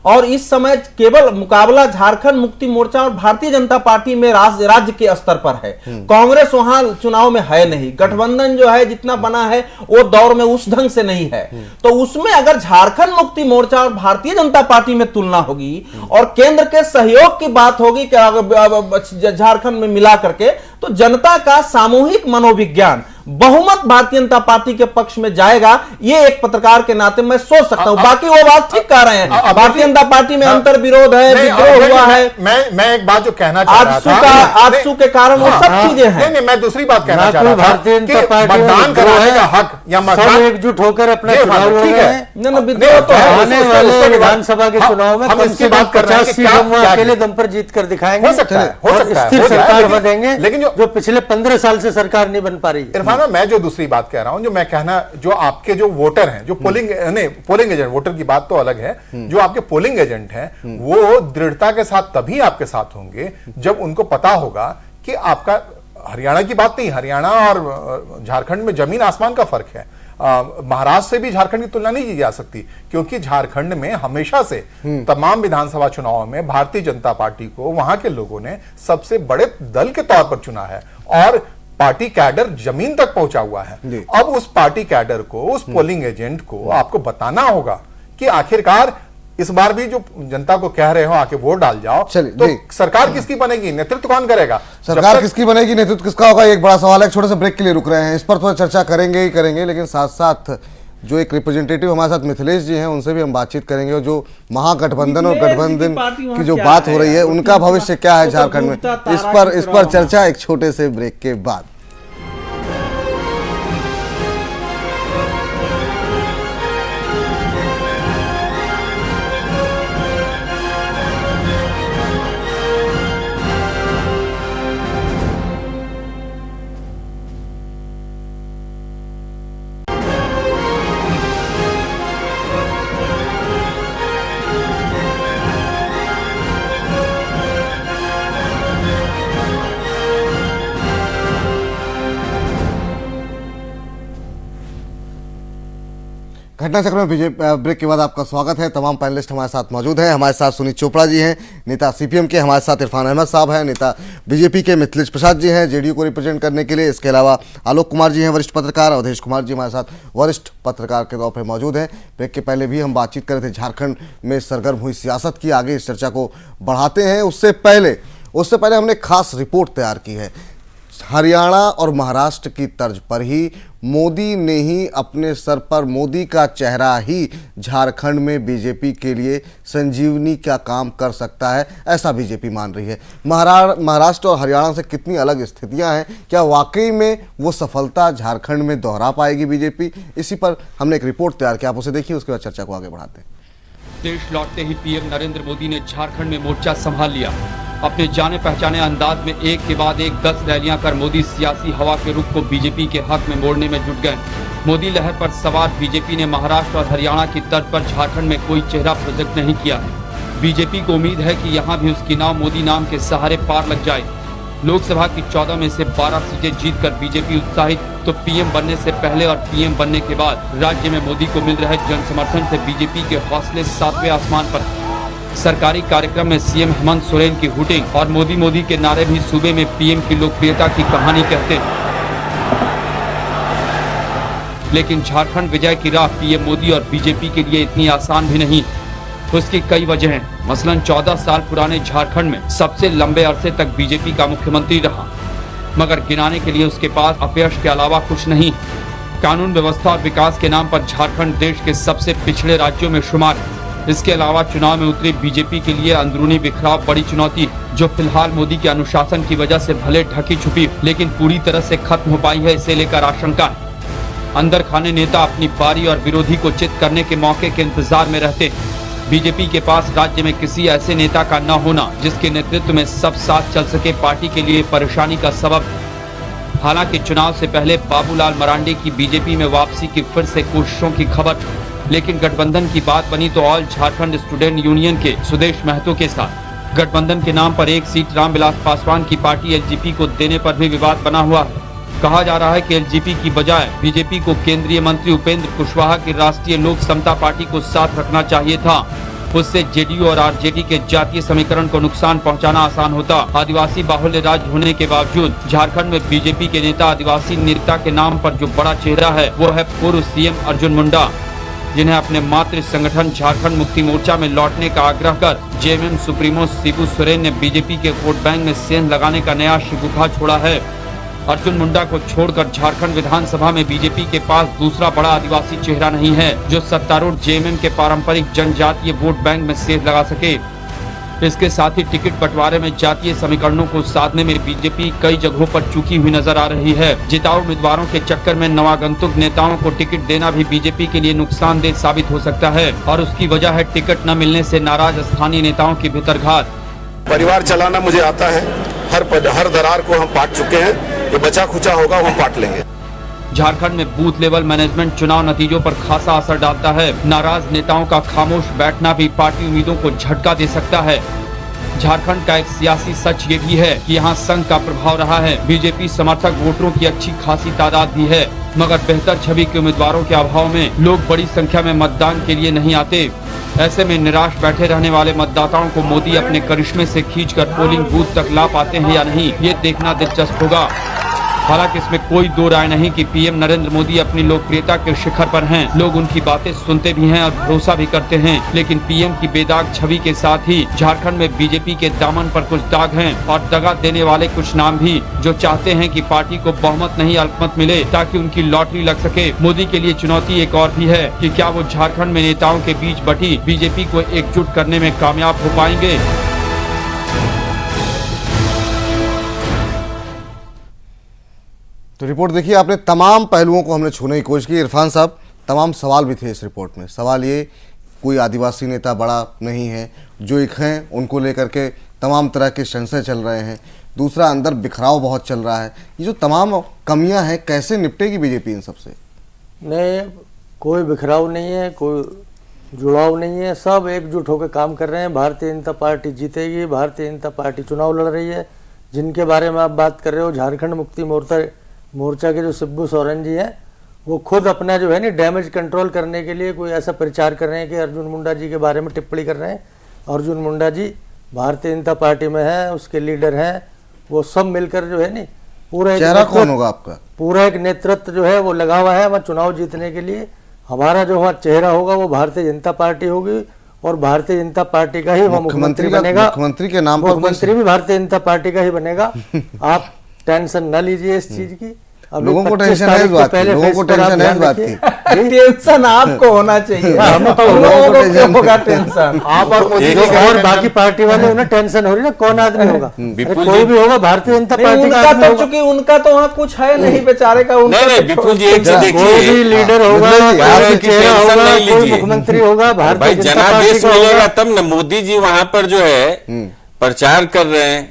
और इस समय केवल मुकाबला झारखंड मुक्ति मोर्चा और भारतीय जनता पार्टी में राज्य के स्तर पर है। कांग्रेस वहां चुनाव में है नहीं, गठबंधन जो है जितना बना है वो दौर में उस ढंग से नहीं है। तो उसमें अगर झारखंड मुक्ति मोर्चा और भारतीय जनता पार्टी में तुलना होगी और केंद्र के सहयोग की बात होगी कि झारखंड में मिला करके, तो जनता का सामूहिक मनोविज्ञान बहुमत भारतीय जनता पार्टी के पक्ष में जाएगा, ये एक पत्रकार के नाते मैं सोच सकता हूं। बाकी वो बात ठीक कह रहे हैं, भारतीय जनता पार्टी में अंतर विरोध है, विद्रोह हुआ है। मैं एक बात जो कहना चाह रहा था, आजसू के कारण वो सब चीजें हैं। नहीं, मैं दूसरी बात कहना चाह रहा था, भारतीय जनता पार्टी मतदान कराने का हक या मतदान एकजुट होकर अपना चुनाव लड़ रहे हैं। विद्रोह तो आने वाले विधानसभा के चुनाव में हम इसकी बात कर रहे हैं कि 50 सीटों अकेले दम पर जीत कर दिखाएंगे। हो सकता है स्थिर सरकार बनेंगे, लेकिन जो पिछले 15 साल से सरकार नहीं बन पा रही है। इरफान, मैं जो दूसरी बात कह रहा हूं, जो मैं कहना, जो आपके जो वोटर हैं, जो पोलिंग एजेंट, वोटर की बात तो अलग है, जो आपके पोलिंग एजेंट हैं वो दृढ़ता के साथ तभी आपके साथ होंगे जब उनको पता होगा कि आपका, हरियाणा की बात नहीं, हरियाणा और झारखंड में जमीन आसमान का फर्क है। महाराष्ट्र से भी झारखंड की तुलना नहीं की जा सकती, क्योंकि झारखंड में हमेशा से तमाम विधानसभा चुनाव में भारतीय जनता पार्टी को वहां के लोगों ने सबसे बड़े दल के तौर पर चुना है और पार्टी कैडर जमीन तक पहुंचा हुआ है। अब उस पार्टी कैडर को, उस पोलिंग एजेंट को आपको बताना होगा कि आखिरकार इस बार भी जो जनता को कह रहे हो आके वोट डाल जाओ, तो सरकार किसकी बनेगी, नेतृत्व कौन करेगा, सरकार किसकी बनेगी, नेतृत्व किसका होगा, एक बड़ा सवाल है। छोटे से ब्रेक के लिए रुक रहे हैं, इस पर थोड़ा चर्चा करेंगे ही करेंगे, लेकिन साथ साथ जो एक रिप्रेजेंटेटिव हमारे साथ मिथिलेश जी हैं, उनसे भी हम बातचीत करेंगे। और जो महागठबंधन और गठबंधन की जो बात हो रही है, उनका भविष्य क्या है झारखंड में, इस पर चर्चा एक छोटे से ब्रेक के बाद। घटना चक्र में ब्रेक के बाद आपका स्वागत है। तमाम पैनलिस्ट हमारे साथ मौजूद हैं। हमारे साथ सुनीत चोपड़ा जी हैं, नेता सीपीएम के, हमारे साथ इरफान अहमद साहब हैं, नेता बीजेपी के, मिथिलेश प्रसाद जी हैं जेडीयू को रिप्रेजेंट करने के लिए। इसके अलावा आलोक कुमार जी हैं, वरिष्ठ पत्रकार, अवधेश कुमार जी हमारे साथ वरिष्ठ पत्रकार के तौर पर मौजूद हैं। ब्रेक के पहले भी हम बातचीत कर रहे थे झारखंड में सरगर्म हुई सियासत की। आगे इस चर्चा को बढ़ाते हैं। उससे पहले हमने खास रिपोर्ट तैयार की है। हरियाणा और महाराष्ट्र की तर्ज पर ही मोदी ने ही अपने सर पर, मोदी का चेहरा ही झारखंड में बीजेपी के लिए संजीवनी का काम कर सकता है, ऐसा बीजेपी मान रही है। महाराष्ट्र और हरियाणा से कितनी अलग स्थितियां हैं, क्या वाकई में वो सफलता झारखंड में दोहरा पाएगी बीजेपी? इसी पर हमने एक रिपोर्ट तैयार किया, आप उसे देखिए, उसके बाद चर्चा को आगे बढ़ाते हैं। देश लौटते ही पीएम नरेंद्र मोदी ने झारखंड में मोर्चा संभाल लिया। अपने जाने पहचाने अंदाज में एक के बाद एक 10 रैलियां कर मोदी सियासी हवा के रुख को बीजेपी के हक में मोड़ने में जुट गए। मोदी लहर पर सवार बीजेपी ने महाराष्ट्र और हरियाणा की तर्ज पर झारखंड में कोई चेहरा प्रोजेक्ट नहीं किया। बीजेपी को उम्मीद है कि यहां भी उसकी नाव मोदी नाम के सहारे पार लग जाए। लोकसभा की 14 में से 12 सीटें जीतकर बीजेपी उत्साहित, तो पीएम बनने से पहले और पीएम बनने के बाद राज्य में मोदी को मिल रहे जन समर्थन से बीजेपी के हौसले 7वें आसमान पर। सरकारी कार्यक्रम में सीएम हेमंत सोरेन की हुटिंग और मोदी मोदी के नारे भी सूबे में पीएम की लोकप्रियता की कहानी कहते हैं। लेकिन झारखंड विजय की राह पीएम मोदी और बीजेपी के लिए इतनी आसान भी नहीं। उसकी कई वजह हैं। मसलन 14 साल पुराने झारखंड में सबसे लंबे अरसे तक बीजेपी का मुख्यमंत्री रहा, मगर गिनाने के लिए उसके पास अपयश के अलावा कुछ नहीं। कानून व्यवस्था और विकास के नाम पर झारखंड देश के सबसे पिछड़े राज्यों में शुमार है। इसके अलावा चुनाव में उतरी बीजेपी के लिए अंदरूनी बिखराव बड़ी चुनौती, जो फिलहाल मोदी के अनुशासन की वजह से भले ढकी छुपी लेकिन पूरी तरह से खत्म हो पाई है, इसे लेकर आशंका है। अंदर खाने नेता अपनी पारी और विरोधी को चित करने के मौके के इंतजार में रहते। बीजेपी के पास राज्य में किसी ऐसे नेता का न होना जिसके नेतृत्व में सब साथ चल सके, पार्टी के लिए परेशानी का सबब। हालांकि चुनाव से पहले बाबूलाल मरांडी की बीजेपी में वापसी की फिर से कोशिशों की खबर, लेकिन गठबंधन की बात बनी तो ऑल झारखंड स्टूडेंट यूनियन के सुदेश महतो के साथ। गठबंधन के नाम पर एक सीट रामविलास पासवान की पार्टी एलजेपी को देने पर भी विवाद बना हुआ है। कहा जा रहा है कि एलजेपी की बजाय बीजेपी को केंद्रीय मंत्री उपेंद्र कुशवाहा की राष्ट्रीय लोक समता पार्टी को साथ रखना चाहिए था। उससे जेडीयू और आरजेडी के जातीय समीकरण को नुकसान पहुंचाना आसान होता। आदिवासी बाहुल्य राज्य होने के बावजूद झारखंड में बीजेपी के नेता आदिवासी नेता के नाम पर जो बड़ा चेहरा है वो है पूर्व सीएम अर्जुन मुंडा, जिन्हें अपने मातृ संगठन झारखंड मुक्ति मोर्चा में लौटने का आग्रह कर जेएमएम सुप्रीमो शिबू सोरेन ने बीजेपी के वोट बैंक में सेंध लगाने का नया शिगुफा छोड़ा है। अर्जुन मुंडा को छोड़कर झारखंड विधानसभा में बीजेपी के पास दूसरा बड़ा आदिवासी चेहरा नहीं है जो सत्तारूढ़ जेएमएम के पारंपरिक जनजातीय वोट बैंक में सेंध लगा सके। इसके साथ ही टिकट बंटवारे में जातीय समीकरणों को साधने में बीजेपी कई जगहों पर चूकी हुई नजर आ रही है। जिताऊ उम्मीदवारों के चक्कर में नवागंतुक नेताओं को टिकट देना भी बीजेपी के लिए नुकसानदेह साबित हो सकता है और उसकी वजह है टिकट न मिलने से नाराज स्थानीय नेताओं की भीतरघात। परिवार चलाना मुझे आता है, हर दरार को हम पाट चुके हैं, जो बचा खुचा होगा वो पाट लेंगे। झारखंड में बूथ लेवल मैनेजमेंट चुनाव नतीजों पर खासा असर डालता है। नाराज नेताओं का खामोश बैठना भी पार्टी उम्मीदों को झटका दे सकता है। झारखंड का एक सियासी सच ये भी है कि यहाँ संघ का प्रभाव रहा है। बीजेपी समर्थक वोटरों की अच्छी खासी तादाद भी है, मगर बेहतर छवि के उम्मीदवारों के अभाव में लोग बड़ी संख्या में मतदान के लिए नहीं आते। ऐसे में निराश बैठे रहने वाले मतदाताओं को मोदी अपने करिश्मे से खींचकर पोलिंग बूथ तक ला पाते हैं या नहीं, ये देखना दिलचस्प होगा। हालांकि इसमें कोई दो राय नहीं कि पीएम नरेंद्र मोदी अपनी लोकप्रियता के शिखर पर हैं। लोग उनकी बातें सुनते भी हैं और भरोसा भी करते हैं, लेकिन पीएम की बेदाग छवि के साथ ही झारखंड में बीजेपी के दामन पर कुछ दाग हैं और दगा देने वाले कुछ नाम भी, जो चाहते हैं कि पार्टी को बहुमत नहीं अल्पमत मिले ताकि उनकी लॉटरी लग सके। मोदी के लिए चुनौती एक और भी है कि क्या वो झारखंड में नेताओं के बीच बटी बीजेपी को एकजुट करने में कामयाब हो पाएंगे। तो रिपोर्ट देखिए आपने, तमाम पहलुओं को हमने छूने की कोशिश की। इरफान साहब, तमाम सवाल भी थे इस रिपोर्ट में। सवाल ये, कोई आदिवासी नेता बड़ा नहीं है, जो एक हैं उनको लेकर के तमाम तरह के संशय चल रहे हैं। दूसरा, अंदर बिखराव बहुत चल रहा है। ये जो तमाम कमियां हैं, कैसे निपटेगी बीजेपी इन सबसे? नहीं, कोई बिखराव नहीं है, कोई जुड़ाव नहीं है, सब एकजुट होकर काम कर रहे हैं। भारतीय जनता पार्टी जीतेगी, भारतीय जनता पार्टी चुनाव लड़ रही है। जिनके बारे में आप बात कर रहे हो, झारखंड मुक्ति मोर्चा के जो शिबू सोरेन जी हैं, वो खुद अपना जो है ना डैमेज कंट्रोल करने के लिए कोई ऐसा प्रचार कर रहे हैं कि अर्जुन मुंडा जी के बारे में टिप्पणी कर रहे हैं। अर्जुन मुंडा जी भारतीय जनता पार्टी में हैं, उसके लीडर हैं, वो सब मिलकर जो है ना पूरा चेहरा कौन होगा आपका? पूरा एक नेतृत्व जो है वो लगा हुआ है वहाँ चुनाव जीतने के लिए। हमारा जो वहाँ चेहरा होगा वो भारतीय जनता पार्टी होगी और भारतीय जनता पार्टी का ही वहाँ मुख्यमंत्री बनेगा। मुख्यमंत्री के नाम पर मुख्यमंत्री भी भारतीय जनता पार्टी का ही बनेगा। आप टेंशन न लीजिए इस चीज की। लोगों को टेंशन है इस बात की, लोगों को टेंशन है इस बात की। टेंशन आपको होना चाहिए, हमें तो लोगों को होगा टेंशन। आप और बाकी पार्टी वाले उन्हें टेंशन हो रही ना, कौन आदमी होगा? कोई भी होगा, भारतीय जनता पार्टी का आदमी होगा। चूंकि उनका तो वहाँ कुछ है नहीं बेचारे का। नहीं, विपुल जी एक चीज देखिए, कोई भी लीडर होगा, चेहरा होगा, कोई मुख्यमंत्री होगा, भारतीय जनता जनादेश मिलेगा तब न। मोदी जी वहाँ पर जो है प्रचार कर रहे हैं,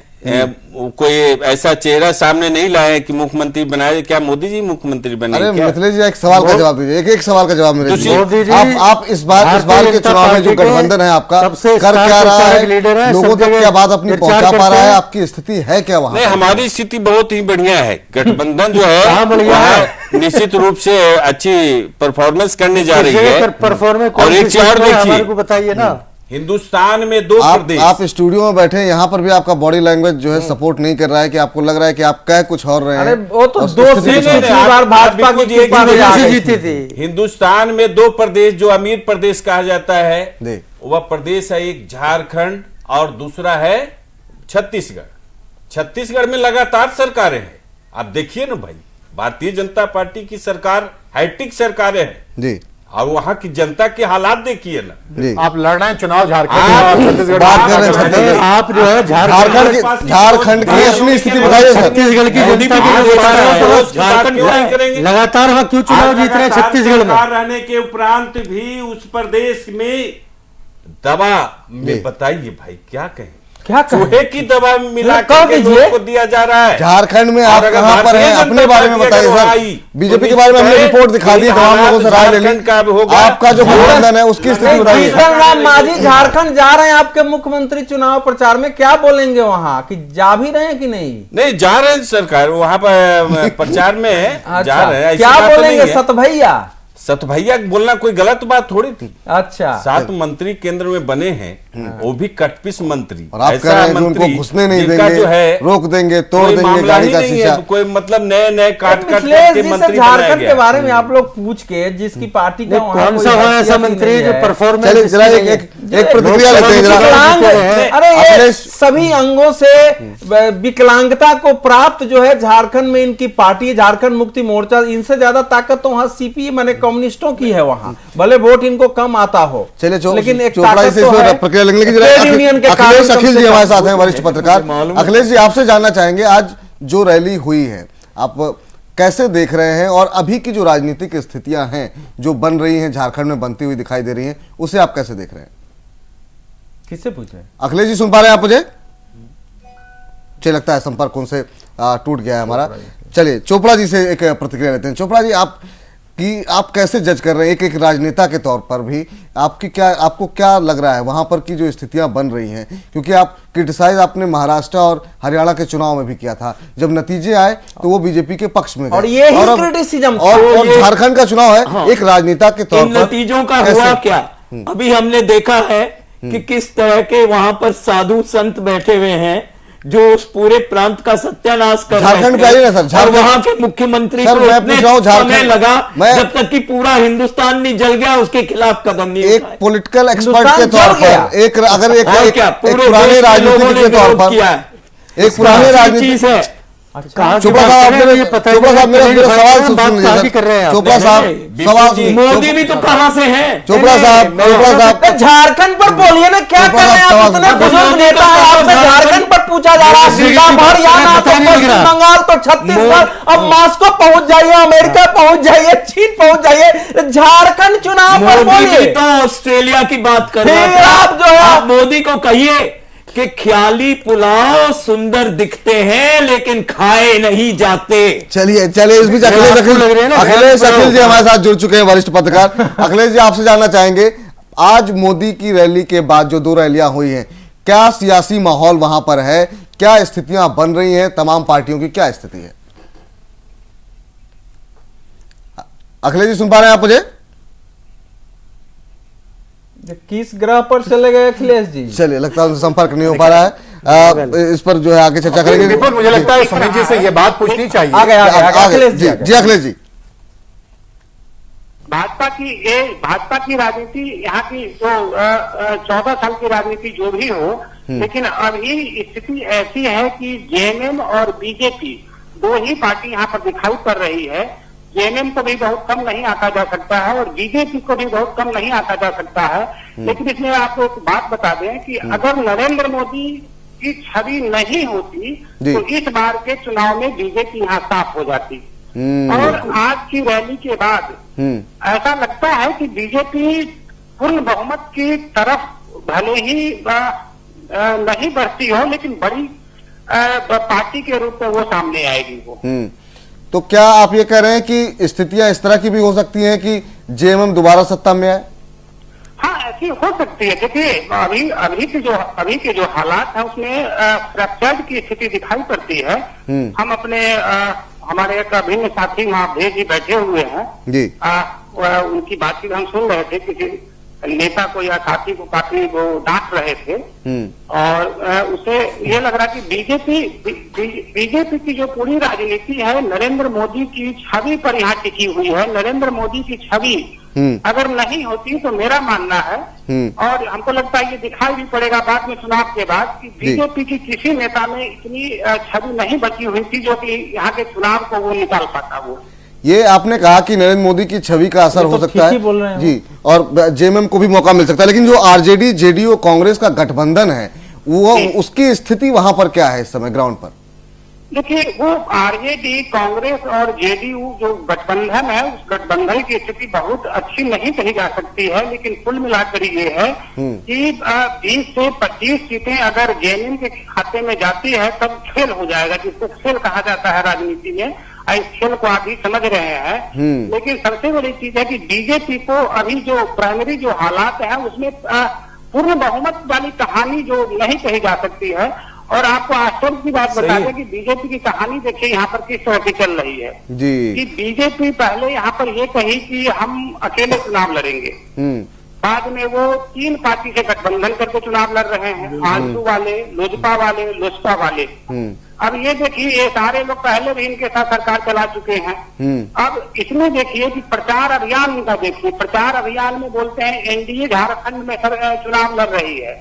कोई ऐसा चेहरा सामने नहीं लाए कि मुख्यमंत्री बनाए। क्या मोदी जी मुख्यमंत्री बने? अरे मिथिलेश जी, एक सवाल का जवाब दीजिए, एक सवाल का जवाब मेरे दीजिए। आप इस बार के चुनाव में जो गठबंधन है आपका कर क्या रहा है, लोगों तक क्या बात अपनी पहुंचा पा रहा है, आपकी स्थिति है क्या वहाँ? नहीं, हमारी स्थिति बहुत ही बढ़िया है। गठबंधन जो है निश्चित रूप से अच्छी परफॉर्मेंस करने जा रही है। और एक चीज और देखिए, बताइए ना, हिंदुस्तान में दो प्रदेश। आप स्टूडियो में बैठे, यहाँ पर भी आपका बॉडी लैंग्वेज जो है सपोर्ट नहीं कर रहा है, कि आपको लग रहा है कि आप कह कुछ और रहे हैं। अरे वो तो बार भाजपा की जीती थी। हिंदुस्तान में दो प्रदेश जो अमीर प्रदेश कहा जाता है, वह प्रदेश है एक झारखंड और दूसरा है छत्तीसगढ़। छत्तीसगढ़ में लगातार सरकारें हैं। आप देखिए ना भाई, भारतीय जनता पार्टी की सरकार हाईटेक सरकारें हैं जी, और वहाँ की जनता के हालात देखिए ना। आप लड़ रहे हैं चुनाव झारखंड, आप जो है झारखंड की अपनी स्थिति बताइए। छत्तीसगढ़ की जनता लगातार वहाँ क्यों चुनाव जीत रहे हैं छत्तीसगढ़ में? रहने के उपरांत भी उस प्रदेश में दवा में बताइए भाई क्या कहें, क्या चूहे की दवा मिला कर लोगों को दिया जा रहा है। झारखंड में आप कहां पर हैं, अपने बारे में बताइए सर। बीजेपी के बारे में हमने रिपोर्ट दिखा दी, तमाम लोगों से राय ले ली। आपका जो गठबंधन है उसकी स्थिति बताइए। राम मांझी झारखंड जा रहे हैं आपके मुख्यमंत्री चुनाव प्रचार में, क्या बोलेंगे वहाँ? कि जा भी रहे हैं कि नहीं? नहीं, जा रहे हैं सरकार वहाँ पर प्रचार में जा रहे हैं। क्या बोलेंगे? सत भैया सतभैया बोलना कोई गलत बात थोड़ी थी। अच्छा, 7 मंत्री केंद्र में बने हैं, वो भी कटपिस मंत्री, और आप कह रहे हैं कि उनको घुसने नहीं देंगे, जो है रोक देंगे, तोड़ देंगे गाड़ी का शीशा, कोई मतलब नए काट के झारखंड के बारे में आप लोग पूछ के जिसकी पार्टी का कौन सा है ऐसा मंत्री जो परफॉर्मेंस, एक प्रतिक्रिया लेते हैं जरा। अरे सभी अंगों से विकलांगता को प्राप्त जो है झारखंड में इनकी पार्टी झारखंड मुक्ति मोर्चा, इनसे ज्यादा ताकत तो वहां सीपी माने कम्युनिस्टों की है वहां, भले वोट इनको कम आता हो, चलिए लेकिन एक चोपड़ा ताकत तो है। प्रक्रिया लेंगे। अखिलेश अखिल जी हमारे साथ हैं, वरिष्ठ पत्रकार। अखिलेश जी, आपसे जानना चाहेंगे आज जो रैली हुई है आप कैसे देख रहे हैं, और अभी की जो राजनीतिक स्थितियां हैं जो बन रही हैं, झारखंड में बनती हुई दिखाई दे रही हैं, उसे आप कैसे देख रहे हैं? किससे पूछ रहे हैं? अखिलेश जी सुन पा रहे हैं आप मुझे? मुझे लगता है संपर्क उनसे टूट गया है हमारा। चलिए चोपड़ा जी से एक प्रतिक्रिया लेते हैं। चोपड़ा जी, आप कैसे जज कर रहे हैं एक राजनेता के तौर पर भी, आपको क्या लग रहा है वहां पर की जो स्थितियां बन रही हैं? क्योंकि आप क्रिटिसाइज आपने महाराष्ट्र और हरियाणा के चुनाव में भी किया था, जब नतीजे आए तो वो बीजेपी के पक्ष में गए, और ये ही क्रिटिसिज्म और झारखंड का चुनाव है। हाँ, एक राजनेता के तौर पर नतीजों का हुआ क्या अभी हमने देखा है कि किस तरह के वहां पर साधु संत बैठे हुए हैं जो उस पूरे प्रांत का सत्यानाश कर रहे झारखंड पे ना सर, और वहां के मुख्यमंत्री को इतने समय लगा जब तक कि पूरा हिंदुस्तान नहीं जल गया, उसके खिलाफ कदम नहीं एक पॉलिटिकल एक्सपर्ट के तौर पर, एक पुराने राजनीतिक के तौर पर, एक पुराने राजनीतिक चोपड़ा साहब मेरा सवाल सुन कर रहे हैं। चोपड़ा साहब सवाल, मोदी भी तो कहां से है? चोपड़ा साहब झारखंड पर बोलिए ना, क्या कर रहे हैं आप? इतने बुजुर्ग नेता हैं, आपसे झारखंड पर पूछा जा रहा है। हरियाणा तो पश्चिम बंगाल तो छत्तीसगढ़, अब मॉस्को पहुंच जाइए, अमेरिका पहुंच जाइए, चीन पहुंच जाइए, झारखंड चुनाव पर बोलिए। तो ऑस्ट्रेलिया की बात कर रहे हैं आप, जो है मोदी को कहिए कि ख्याली पुलाव सुंदर दिखते हैं लेकिन खाए नहीं जाते। चलिए इस बीच अखिलेश अखिल जी हमारे साथ जुड़ चुके हैं, वरिष्ठ पत्रकार। अखिलेश जी, आपसे जानना चाहेंगे आज मोदी की रैली के बाद जो 2 रैलियां हुई हैं, क्या सियासी माहौल वहां पर है, क्या स्थितियां बन रही हैं, तमाम पार्टियों की क्या स्थिति है? अखिलेश जी सुन पा रहे हैं आप मुझे? किस ग्रह पर चले गए अखिलेश जी? चलिए, लगता है संपर्क नहीं हो पा रहा है, इस पर जो है आगे चर्चा करेंगे। मुझे लगता है सुमित जी से ये बात पूछनी चाहिए। अखिलेश जी, भाजपा की राजनीति, यहाँ की जो 14 साल की राजनीति जो भी हो, लेकिन अभी स्थिति ऐसी है कि जेएमएम और बीजेपी 2 ही पार्टी यहाँ पर दिखाई पड़ रही है। जेएमएम को भी बहुत कम नहीं आंका जा सकता है और बीजेपी को भी बहुत कम नहीं आंका जा सकता है। लेकिन इसमें आपको एक बात बता दें कि अगर नरेंद्र मोदी की छवि नहीं होती तो इस बार के चुनाव में बीजेपी यहाँ साफ हो जाती। और आज की रैली के बाद ऐसा लगता है कि बीजेपी पूर्ण बहुमत की तरफ भले ही नहीं बढ़ती हो, लेकिन बड़ी पार्टी के रूप में वो सामने आएगी वो। तो क्या आप ये कह रहे हैं कि स्थितियां इस तरह की भी हो सकती हैं कि जेएमएम दोबारा सत्ता में आए? हाँ, ऐसी हो सकती है। देखिए, अभी के जो हालात है उसमें फ्रैक्चर्ड की स्थिति दिखाई पड़ती है। हम अपने हमारे एक अभिन्न साथी वहाँ भेज ही बैठे हुए हैं जी, उनकी बातचीत हम सुन रहे थे। किसी नेता को या साथी को काफी वो डांट रहे थे और उसे ये लग रहा कि बीजेपी की जो पूरी राजनीति है नरेंद्र मोदी की छवि पर यहाँ टिकी हुई है। नरेंद्र मोदी की छवि अगर नहीं होती तो मेरा मानना है, और हमको लगता है ये दिखाई भी पड़ेगा बाद में चुनाव के बाद, कि बीजेपी की किसी नेता में इतनी छवि नहीं बची हुई थी जो कि यहाँ के चुनाव को वो निकाल पाता। वो ये आपने कहा कि नरेंद्र मोदी की छवि का असर हो सकता है बोल रहे हैं जी, और जेएमएम को भी मौका मिल सकता है, लेकिन जो आरजेडी जेडीयू कांग्रेस का गठबंधन है वो उसकी स्थिति वहां पर क्या है इस समय ग्राउंड पर? देखिए, वो आरजेडी कांग्रेस और जेडीयू जो गठबंधन है उस गठबंधन की स्थिति बहुत अच्छी नहीं कही जा सकती है। लेकिन कुल मिलाकर ये है कि 20 से 25 सीटें अगर जेएमएम के खाते में जाती है तब खेल हो जाएगा, जिसको खेल कहा जाता है राजनीति में। इस खेल को आप भी समझ रहे हैं। लेकिन सबसे बड़ी चीज है कि बीजेपी को अभी जो प्राइमरी जो हालात है उसमें पूर्ण बहुमत वाली कहानी जो नहीं कही जा सकती है। और आपको आश्चर्य की बात बता दें कि बीजेपी की कहानी देखिए यहाँ पर किस तरह की चल रही है जी, कि बीजेपी पहले यहाँ पर ये कही कि हम अकेले चुनाव लड़ेंगे, बाद में वो 3 पार्टी से गठबंधन करके चुनाव लड़ रहे हैं, आजसू वाले, लोजपा वाले, लोजपा वाले। अब ये देखिए ये सारे लोग पहले भी इनके साथ सरकार चला चुके हैं। अब इसमें देखिए कि प्रचार अभियान इनका देखिए, प्रचार अभियान में बोलते हैं एनडीए झारखंड में चुनाव लड़ रही है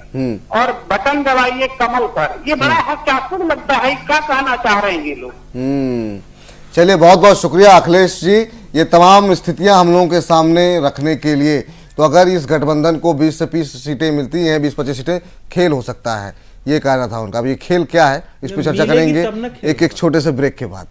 और बटन दबाइए कमल पर। ये बड़ा हास्यास्पद लगता है, क्या कहना चाह रहे हैं ये लोग। चलिए बहुत बहुत शुक्रिया अखिलेश जी, ये तमाम स्थितियां हम लोगों के सामने रखने के लिए। तो अगर इस गठबंधन को 20 से 30 सीटें मिलती हैं, 20-25 सीटें, खेल हो सकता है, ये कहना था उनका। अब ये खेल क्या है इस पर चर्चा करेंगे एक छोटे से ब्रेक के बाद।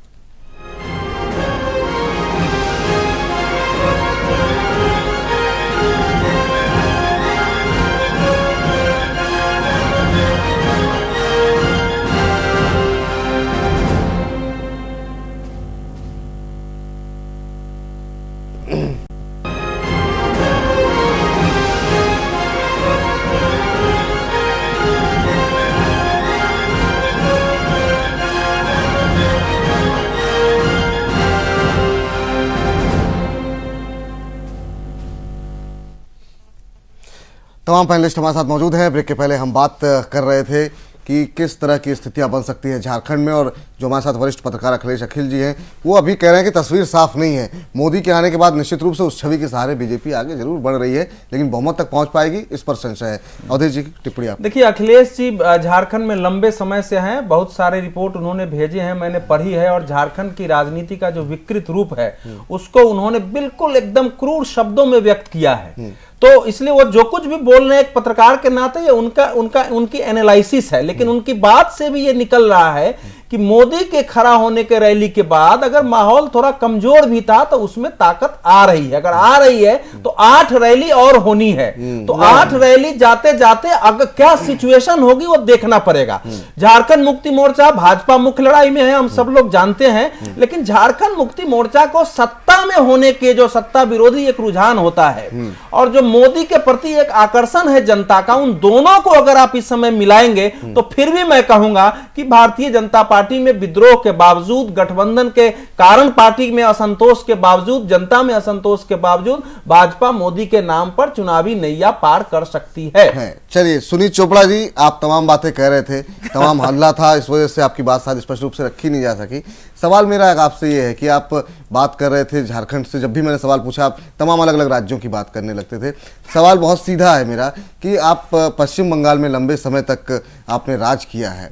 तमाम पैनलिस्ट हमारे साथ मौजूद हैं। ब्रेक के पहले हम बात कर रहे थे कि किस तरह की स्थितियां बन सकती हैं झारखंड में, और जो हमारे साथ वरिष्ठ पत्रकार अखिलेश अखिल जी हैं वो अभी कह रहे हैं कि तस्वीर साफ नहीं है। मोदी के आने के बाद निश्चित रूप से उस छवि के सहारे बीजेपी आगे जरूर बढ़ रही है, लेकिन बहुमत तक पहुंच पाएगी इस पर संशय है। अवधेश जी की टिप्पणी आप। देखिए अखिलेश जी झारखंड में लंबे समय से हैं, बहुत सारे रिपोर्ट उन्होंने भेजे हैं, मैंने पढ़ी है, और झारखंड की राजनीति का जो विकृत रूप है उसको उन्होंने बिल्कुल एकदम क्रूर शब्दों में व्यक्त किया है। तो इसलिए वो जो कुछ भी बोल रहे हैं एक पत्रकार के नाते ये उनकी एनालिसिस है, लेकिन उनकी बात से भी ये निकल रहा है कि मोदी के खड़ा होने के रैली के बाद अगर माहौल थोड़ा कमजोर भी था तो उसमें ताकत आ रही है। अगर आ रही है तो 8 रैली और होनी है, तो 8 रैली जाते जाते अगर क्या सिचुएशन होगी वो देखना पड़ेगा। झारखंड मुक्ति मोर्चा भाजपा मुख्य लड़ाई में है, हम सब लोग जानते हैं, लेकिन झारखंड मुक्ति मोर्चा को सत्ता में होने के जो सत्ता विरोधी एक रुझान होता है और जो मोदी के प्रति एक आकर्षण है जनता का, उन दोनों को अगर आप इस समय मिलाएंगे तो फिर भी मैं कहूंगा कि भारतीय जनता पार्टी में विद्रोह के बावजूद, गठबंधन के कारण पार्टी में असंतोष के बावजूद, जनता में असंतोष के बावजूद भाजपा मोदी के नाम पर चुनावी नैया पार कर सकती है। चलिए सुनीत चोपड़ा जी, आप तमाम बातें कह रहे थे, तमाम हल्ला था, इस वजह से आपकी बात शायद स्पष्ट रूप से रखी नहीं जा सकी। सवाल मेरा आपसे ये है कि आप बात कर रहे थे झारखंड से, जब भी मैंने सवाल पूछा आप तमाम अलग अलग राज्यों की बात करने लगते थे। सवाल बहुत सीधा है मेरा कि आप पश्चिम बंगाल में लंबे समय तक आपने राज किया है,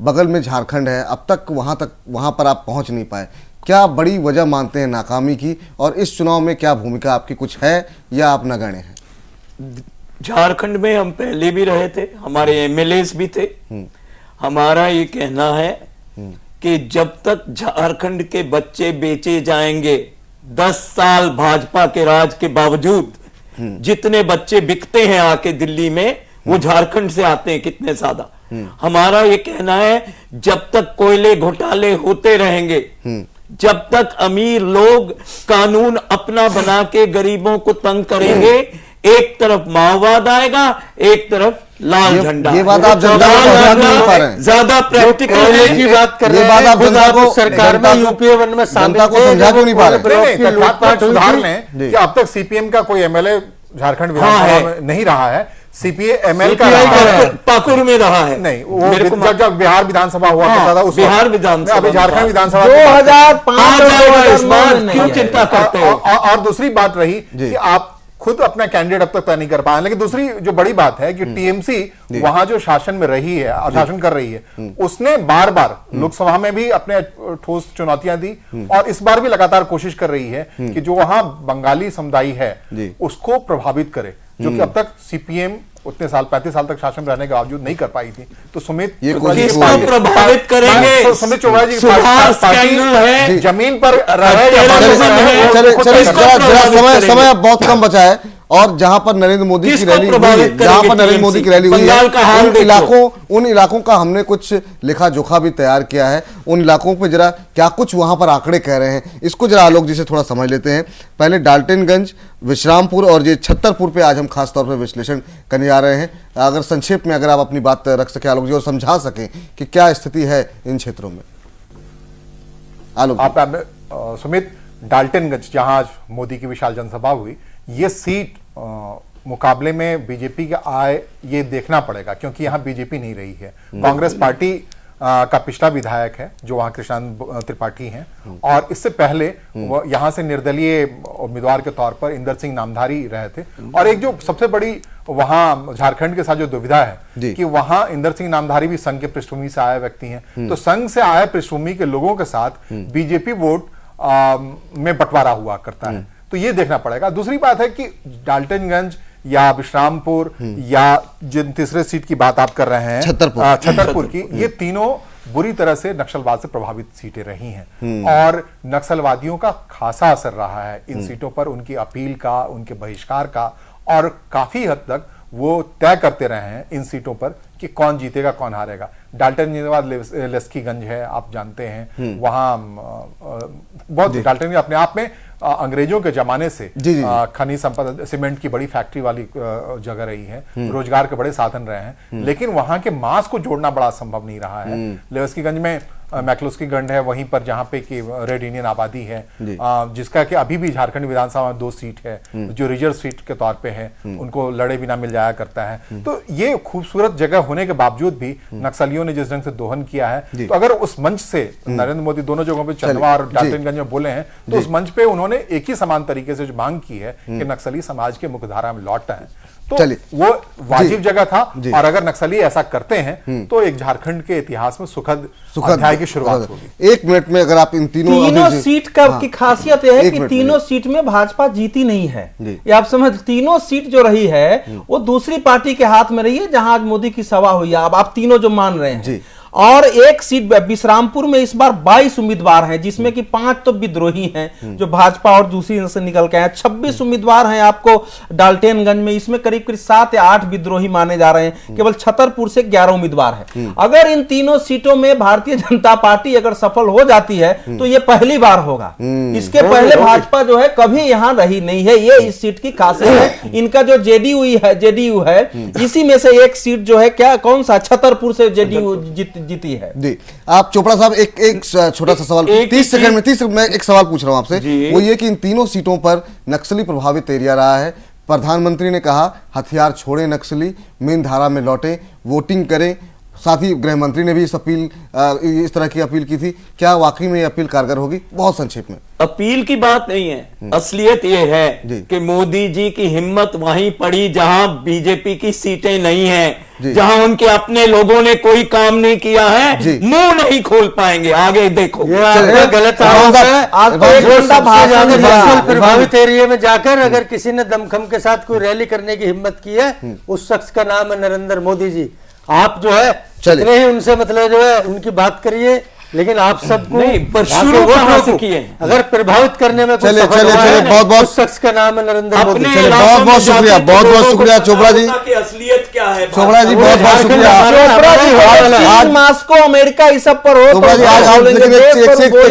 बगल में झारखंड है, अब तक वहां पर आप पहुंच नहीं पाए। क्या बड़ी वजह मानते हैं नाकामी की, और इस चुनाव में क्या भूमिका आपकी कुछ है या आप नगण्य हैं? झारखंड में हम पहले भी रहे थे, हमारे एमएलएस भी थे। हमारा ये कहना है कि जब तक झारखंड के बच्चे बेचे जाएंगे, 10 साल भाजपा के राज के बावजूद जितने बच्चे बिकते हैं आके दिल्ली में वो झारखंड से आते हैं, कितने ज्यादा। हमारा ये कहना है जब तक कोयले घोटाले होते रहेंगे, जब तक अमीर लोग कानून अपना बना के गरीबों को तंग करेंगे, एक तरफ माओवाद आएगा, एक तरफ लाल झंडा। ये बात आप जनता को समझा नहीं पा रहे हैं। ज्यादा प्रैक्टिकल की बात कर रहे हैं। ये बात आप जनता को सरकार में यूपीए 1 में जनता को समझा क्यों नहीं पा रहे? सुधार लें कि अब तक सीपीएम का कोई एमएलए झारखंड विधानसभा में नहीं रहा है। सीपीए एमएल का पाकुर में रहा है। नहीं, वो जब बिहार विधानसभा हुआ करता था उस बिहार विधानसभा, अभी झारखंड विधानसभा 2005 क्यों चिंता करते हो? और दूसरी बात रही कि आप खुद अपना कैंडिडेट अब तक तय नहीं कर पाए। लेकिन दूसरी जो बड़ी बात है कि टीएमसी वहां जो शासन में रही है, शासन कर रही है, उसने बार बार लोकसभा में भी अपने ठोस चुनौतियां दी और इस बार भी लगातार कोशिश कर रही है कि जो वहां बंगाली समुदाय है उसको प्रभावित करे, जो कि अब तक सीपीएम उतने साल 35 साल तक शासन रहने के बावजूद नहीं कर पाई थी। तो सुमित किसको प्रभावित करेंगे? सुमित चोपड़ा जी है, जमीन पर समय बहुत कम बचा है, और जहां पर नरेंद्र मोदी की किसको रैली हुई है, प्रभावित जहां पर करेगी नरेंद्र मोदी की रैली हुई बंगाल का हाल है, देखो। उन इलाकों का हमने कुछ लेखा जोखा भी तैयार किया है। उन इलाकों पे जरा क्या कुछ वहां पर आंकड़े कह रहे हैं, इसको जरा आलोक जी से थोड़ा समझ लेते हैं। पहले डाल्टनगंज, विश्रामपुर और ये छतरपुर पे आज हम खास तौर पर विश्लेषण करने जा रहे हैं। अगर संक्षेप में अगर आप अपनी बात रख सके आलोक जी और समझा सकें कि क्या स्थिति है इन क्षेत्रों में। आलोक आप सुमित, डाल्टनगंज जहां आज मोदी की विशाल जनसभा हुई, ये सीट मुकाबले में बीजेपी का आए ये देखना पड़ेगा, क्योंकि यहां बीजेपी नहीं रही है। कांग्रेस पार्टी का पिछला विधायक है जो वहां कृष्णानंद त्रिपाठी हैं, और इससे पहले वो यहां से निर्दलीय उम्मीदवार के तौर पर इंदर सिंह नामधारी रहे थे। और एक जो सबसे बड़ी वहां झारखंड के साथ जो दुविधा है कि वहां इंदर सिंह नामधारी भी संघ के पृष्ठभूमि से आए व्यक्ति हैं, तो संघ से आए पृष्ठभूमि के लोगों के साथ बीजेपी वोट में बंटवारा हुआ करता है, तो ये देखना पड़ेगा। दूसरी बात है कि डाल्टनगंज या विश्रामपुर या जिन तीसरे सीट की बात आप कर रहे हैं छतरपुर की, ये तीनों बुरी तरह से नक्सलवाद से प्रभावित सीटें रही हैं, और नक्सलवादियों का खासा असर रहा है इन सीटों पर, उनकी अपील का, उनके बहिष्कार का, और काफी हद तक वो तय करते रहे हैं इन सीटों पर कि कौन जीतेगा कौन हारेगा। डाल्टनगंज के बाद लेस्कीगंज है, आप जानते हैं, वहां बहुत डाल्टनगंज अपने आप में अंग्रेजों के जमाने से खनिज संपदा, सीमेंट की बड़ी फैक्ट्री वाली जगह रही है, रोजगार के बड़े साधन रहे हैं, लेकिन वहां के मास को जोड़ना बड़ा संभव नहीं रहा है। लेस्कीगंज में मैक्लोस्कीगंज है, वहीं पर जहां पे कि रेड इंडियन आबादी है, जिसका कि अभी भी झारखंड विधानसभा में 2 सीट है जो रिजर्व सीट के तौर पे है, उनको लड़े बिना मिल जाया करता है। तो ये खूबसूरत जगह होने के बावजूद भी नक्सलियों ने जिस ढंग से दोहन किया है, तो अगर उस मंच से नरेंद्र मोदी दोनों जगहों पे चंदवा और डाल्टनगंज में बोले हैं, तो उस मंच पे उन्होंने एक ही समान तरीके से जो मांग की है कि नक्सली समाज के मुख्यधारा में लौट आए, तो वो वाजिब जगह था। और अगर नक्सली ऐसा करते हैं तो एक झारखंड के इतिहास में सुखद अध्याय की शुरुआत होगी। 1 मिनट में अगर आप इन तीनों सीट का की खासियत यह है कि तीनों सीट में भाजपा जीती नहीं है, ये आप समझ। तीनों सीट जो रही है वो दूसरी पार्टी के हाथ में रही है, जहां आज मोदी की सभा हुई है। अब आप तीनों जो मान रहे हैं, और एक सीट विश्रामपुर में इस बार 22 उम्मीदवार हैं, जिसमें कि 5 तो विद्रोही हैं जो भाजपा और दूसरी से निकल के हैं। 26 उम्मीदवार हैं आपको डाल्टनगंज में, इसमें करीब करीब 7 या 8 विद्रोही माने जा रहे हैं। केवल छतरपुर से 11 उम्मीदवार है। अगर इन तीनों सीटों में भारतीय जनता पार्टी अगर सफल हो जाती है तो ये पहली बार होगा। इसके पहले भाजपा जो है कभी यहां रही नहीं है, ये इस सीट की खासियत है। इनका जो जेडीयू है, इसी में से एक सीट जो है, क्या कौन सा, छतरपुर से जेडीयू जीती है। जी, आप चोपड़ा साहब एक छोटा सा सवाल, 30 सेकंड में मैं एक सवाल पूछ रहा हूं आपसे, वो ये कि इन तीनों सीटों पर नक्सली प्रभावित एरिया रहा है। प्रधानमंत्री ने कहा हथियार छोड़े, नक्सली मेन धारा में लौटे, वोटिंग करें। साथ ही गृह मंत्री ने भी इस तरह की अपील की थी। क्या वाकई में ये अपील कारगर होगी? बहुत संक्षेप में। अपील की बात नहीं है, असलियत यह है कि मोदी जी की हिम्मत वहीं पड़ी जहां बीजेपी की सीटें नहीं हैं, जहां उनके अपने लोगों ने कोई काम नहीं किया है, मुंह नहीं खोल पाएंगे। आगे देखो, गलत प्रभावित एरिया में जाकर अगर किसी ने दमखम के साथ कोई रैली करने की हिम्मत की है, उस शख्स का नाम है नरेंद्र मोदी जी। आप जो है इतने ही उनसे मतलब जो है उनकी बात करिए, लेकिन आप सबको नहीं, पर शुरू कहां से किए? अगर प्रभावित करने में चले बहुत शख्स का नाम है नरेंद्र मोदी। बहुत शुक्रिया, बहुत शुक्रिया चोपड़ा जी। असलियत क्या है चोपड़ा जी, बहुत शुक्रिया। मास्को, अमेरिका, इस सब पर हो चोपड़ा जी, आज आप एक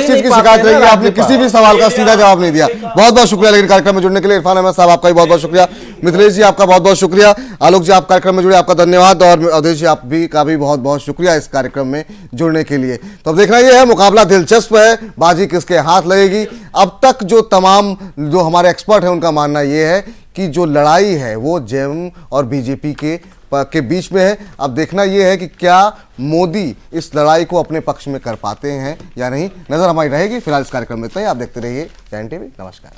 चीज की शिकायत रहेगी, आपने किसी भी सवाल का सीधा जवाब नहीं दिया। बहुत शुक्रिया लेकिन कार्यक्रम में जुड़ने के लिए। इरफान अहमद साहब आपका भी बहुत शुक्रिया। मिथिलेश जी आपका बहुत शुक्रिया। आलोक जी आप कार्यक्रम में जुड़े, आपका धन्यवाद। और अवधेश जी आप भी का भी बहुत शुक्रिया इस कार्यक्रम में जुड़ने के लिए। तो अब देखना यह है, मुकाबला दिलचस्प है, बाजी किसके हाथ लगेगी। अब तक जो तमाम जो हमारे एक्सपर्ट हैं उनका मानना यह है कि जो लड़ाई है वो जेएमएम और बीजेपी के बीच में है। अब देखना यह है कि क्या मोदी इस लड़ाई को अपने पक्ष में कर पाते हैं या नहीं, नजर हमारी रहेगी। फिलहाल इस कार्यक्रम में इतना ही। आप देखते रहिए जैन टीवी। नमस्कार।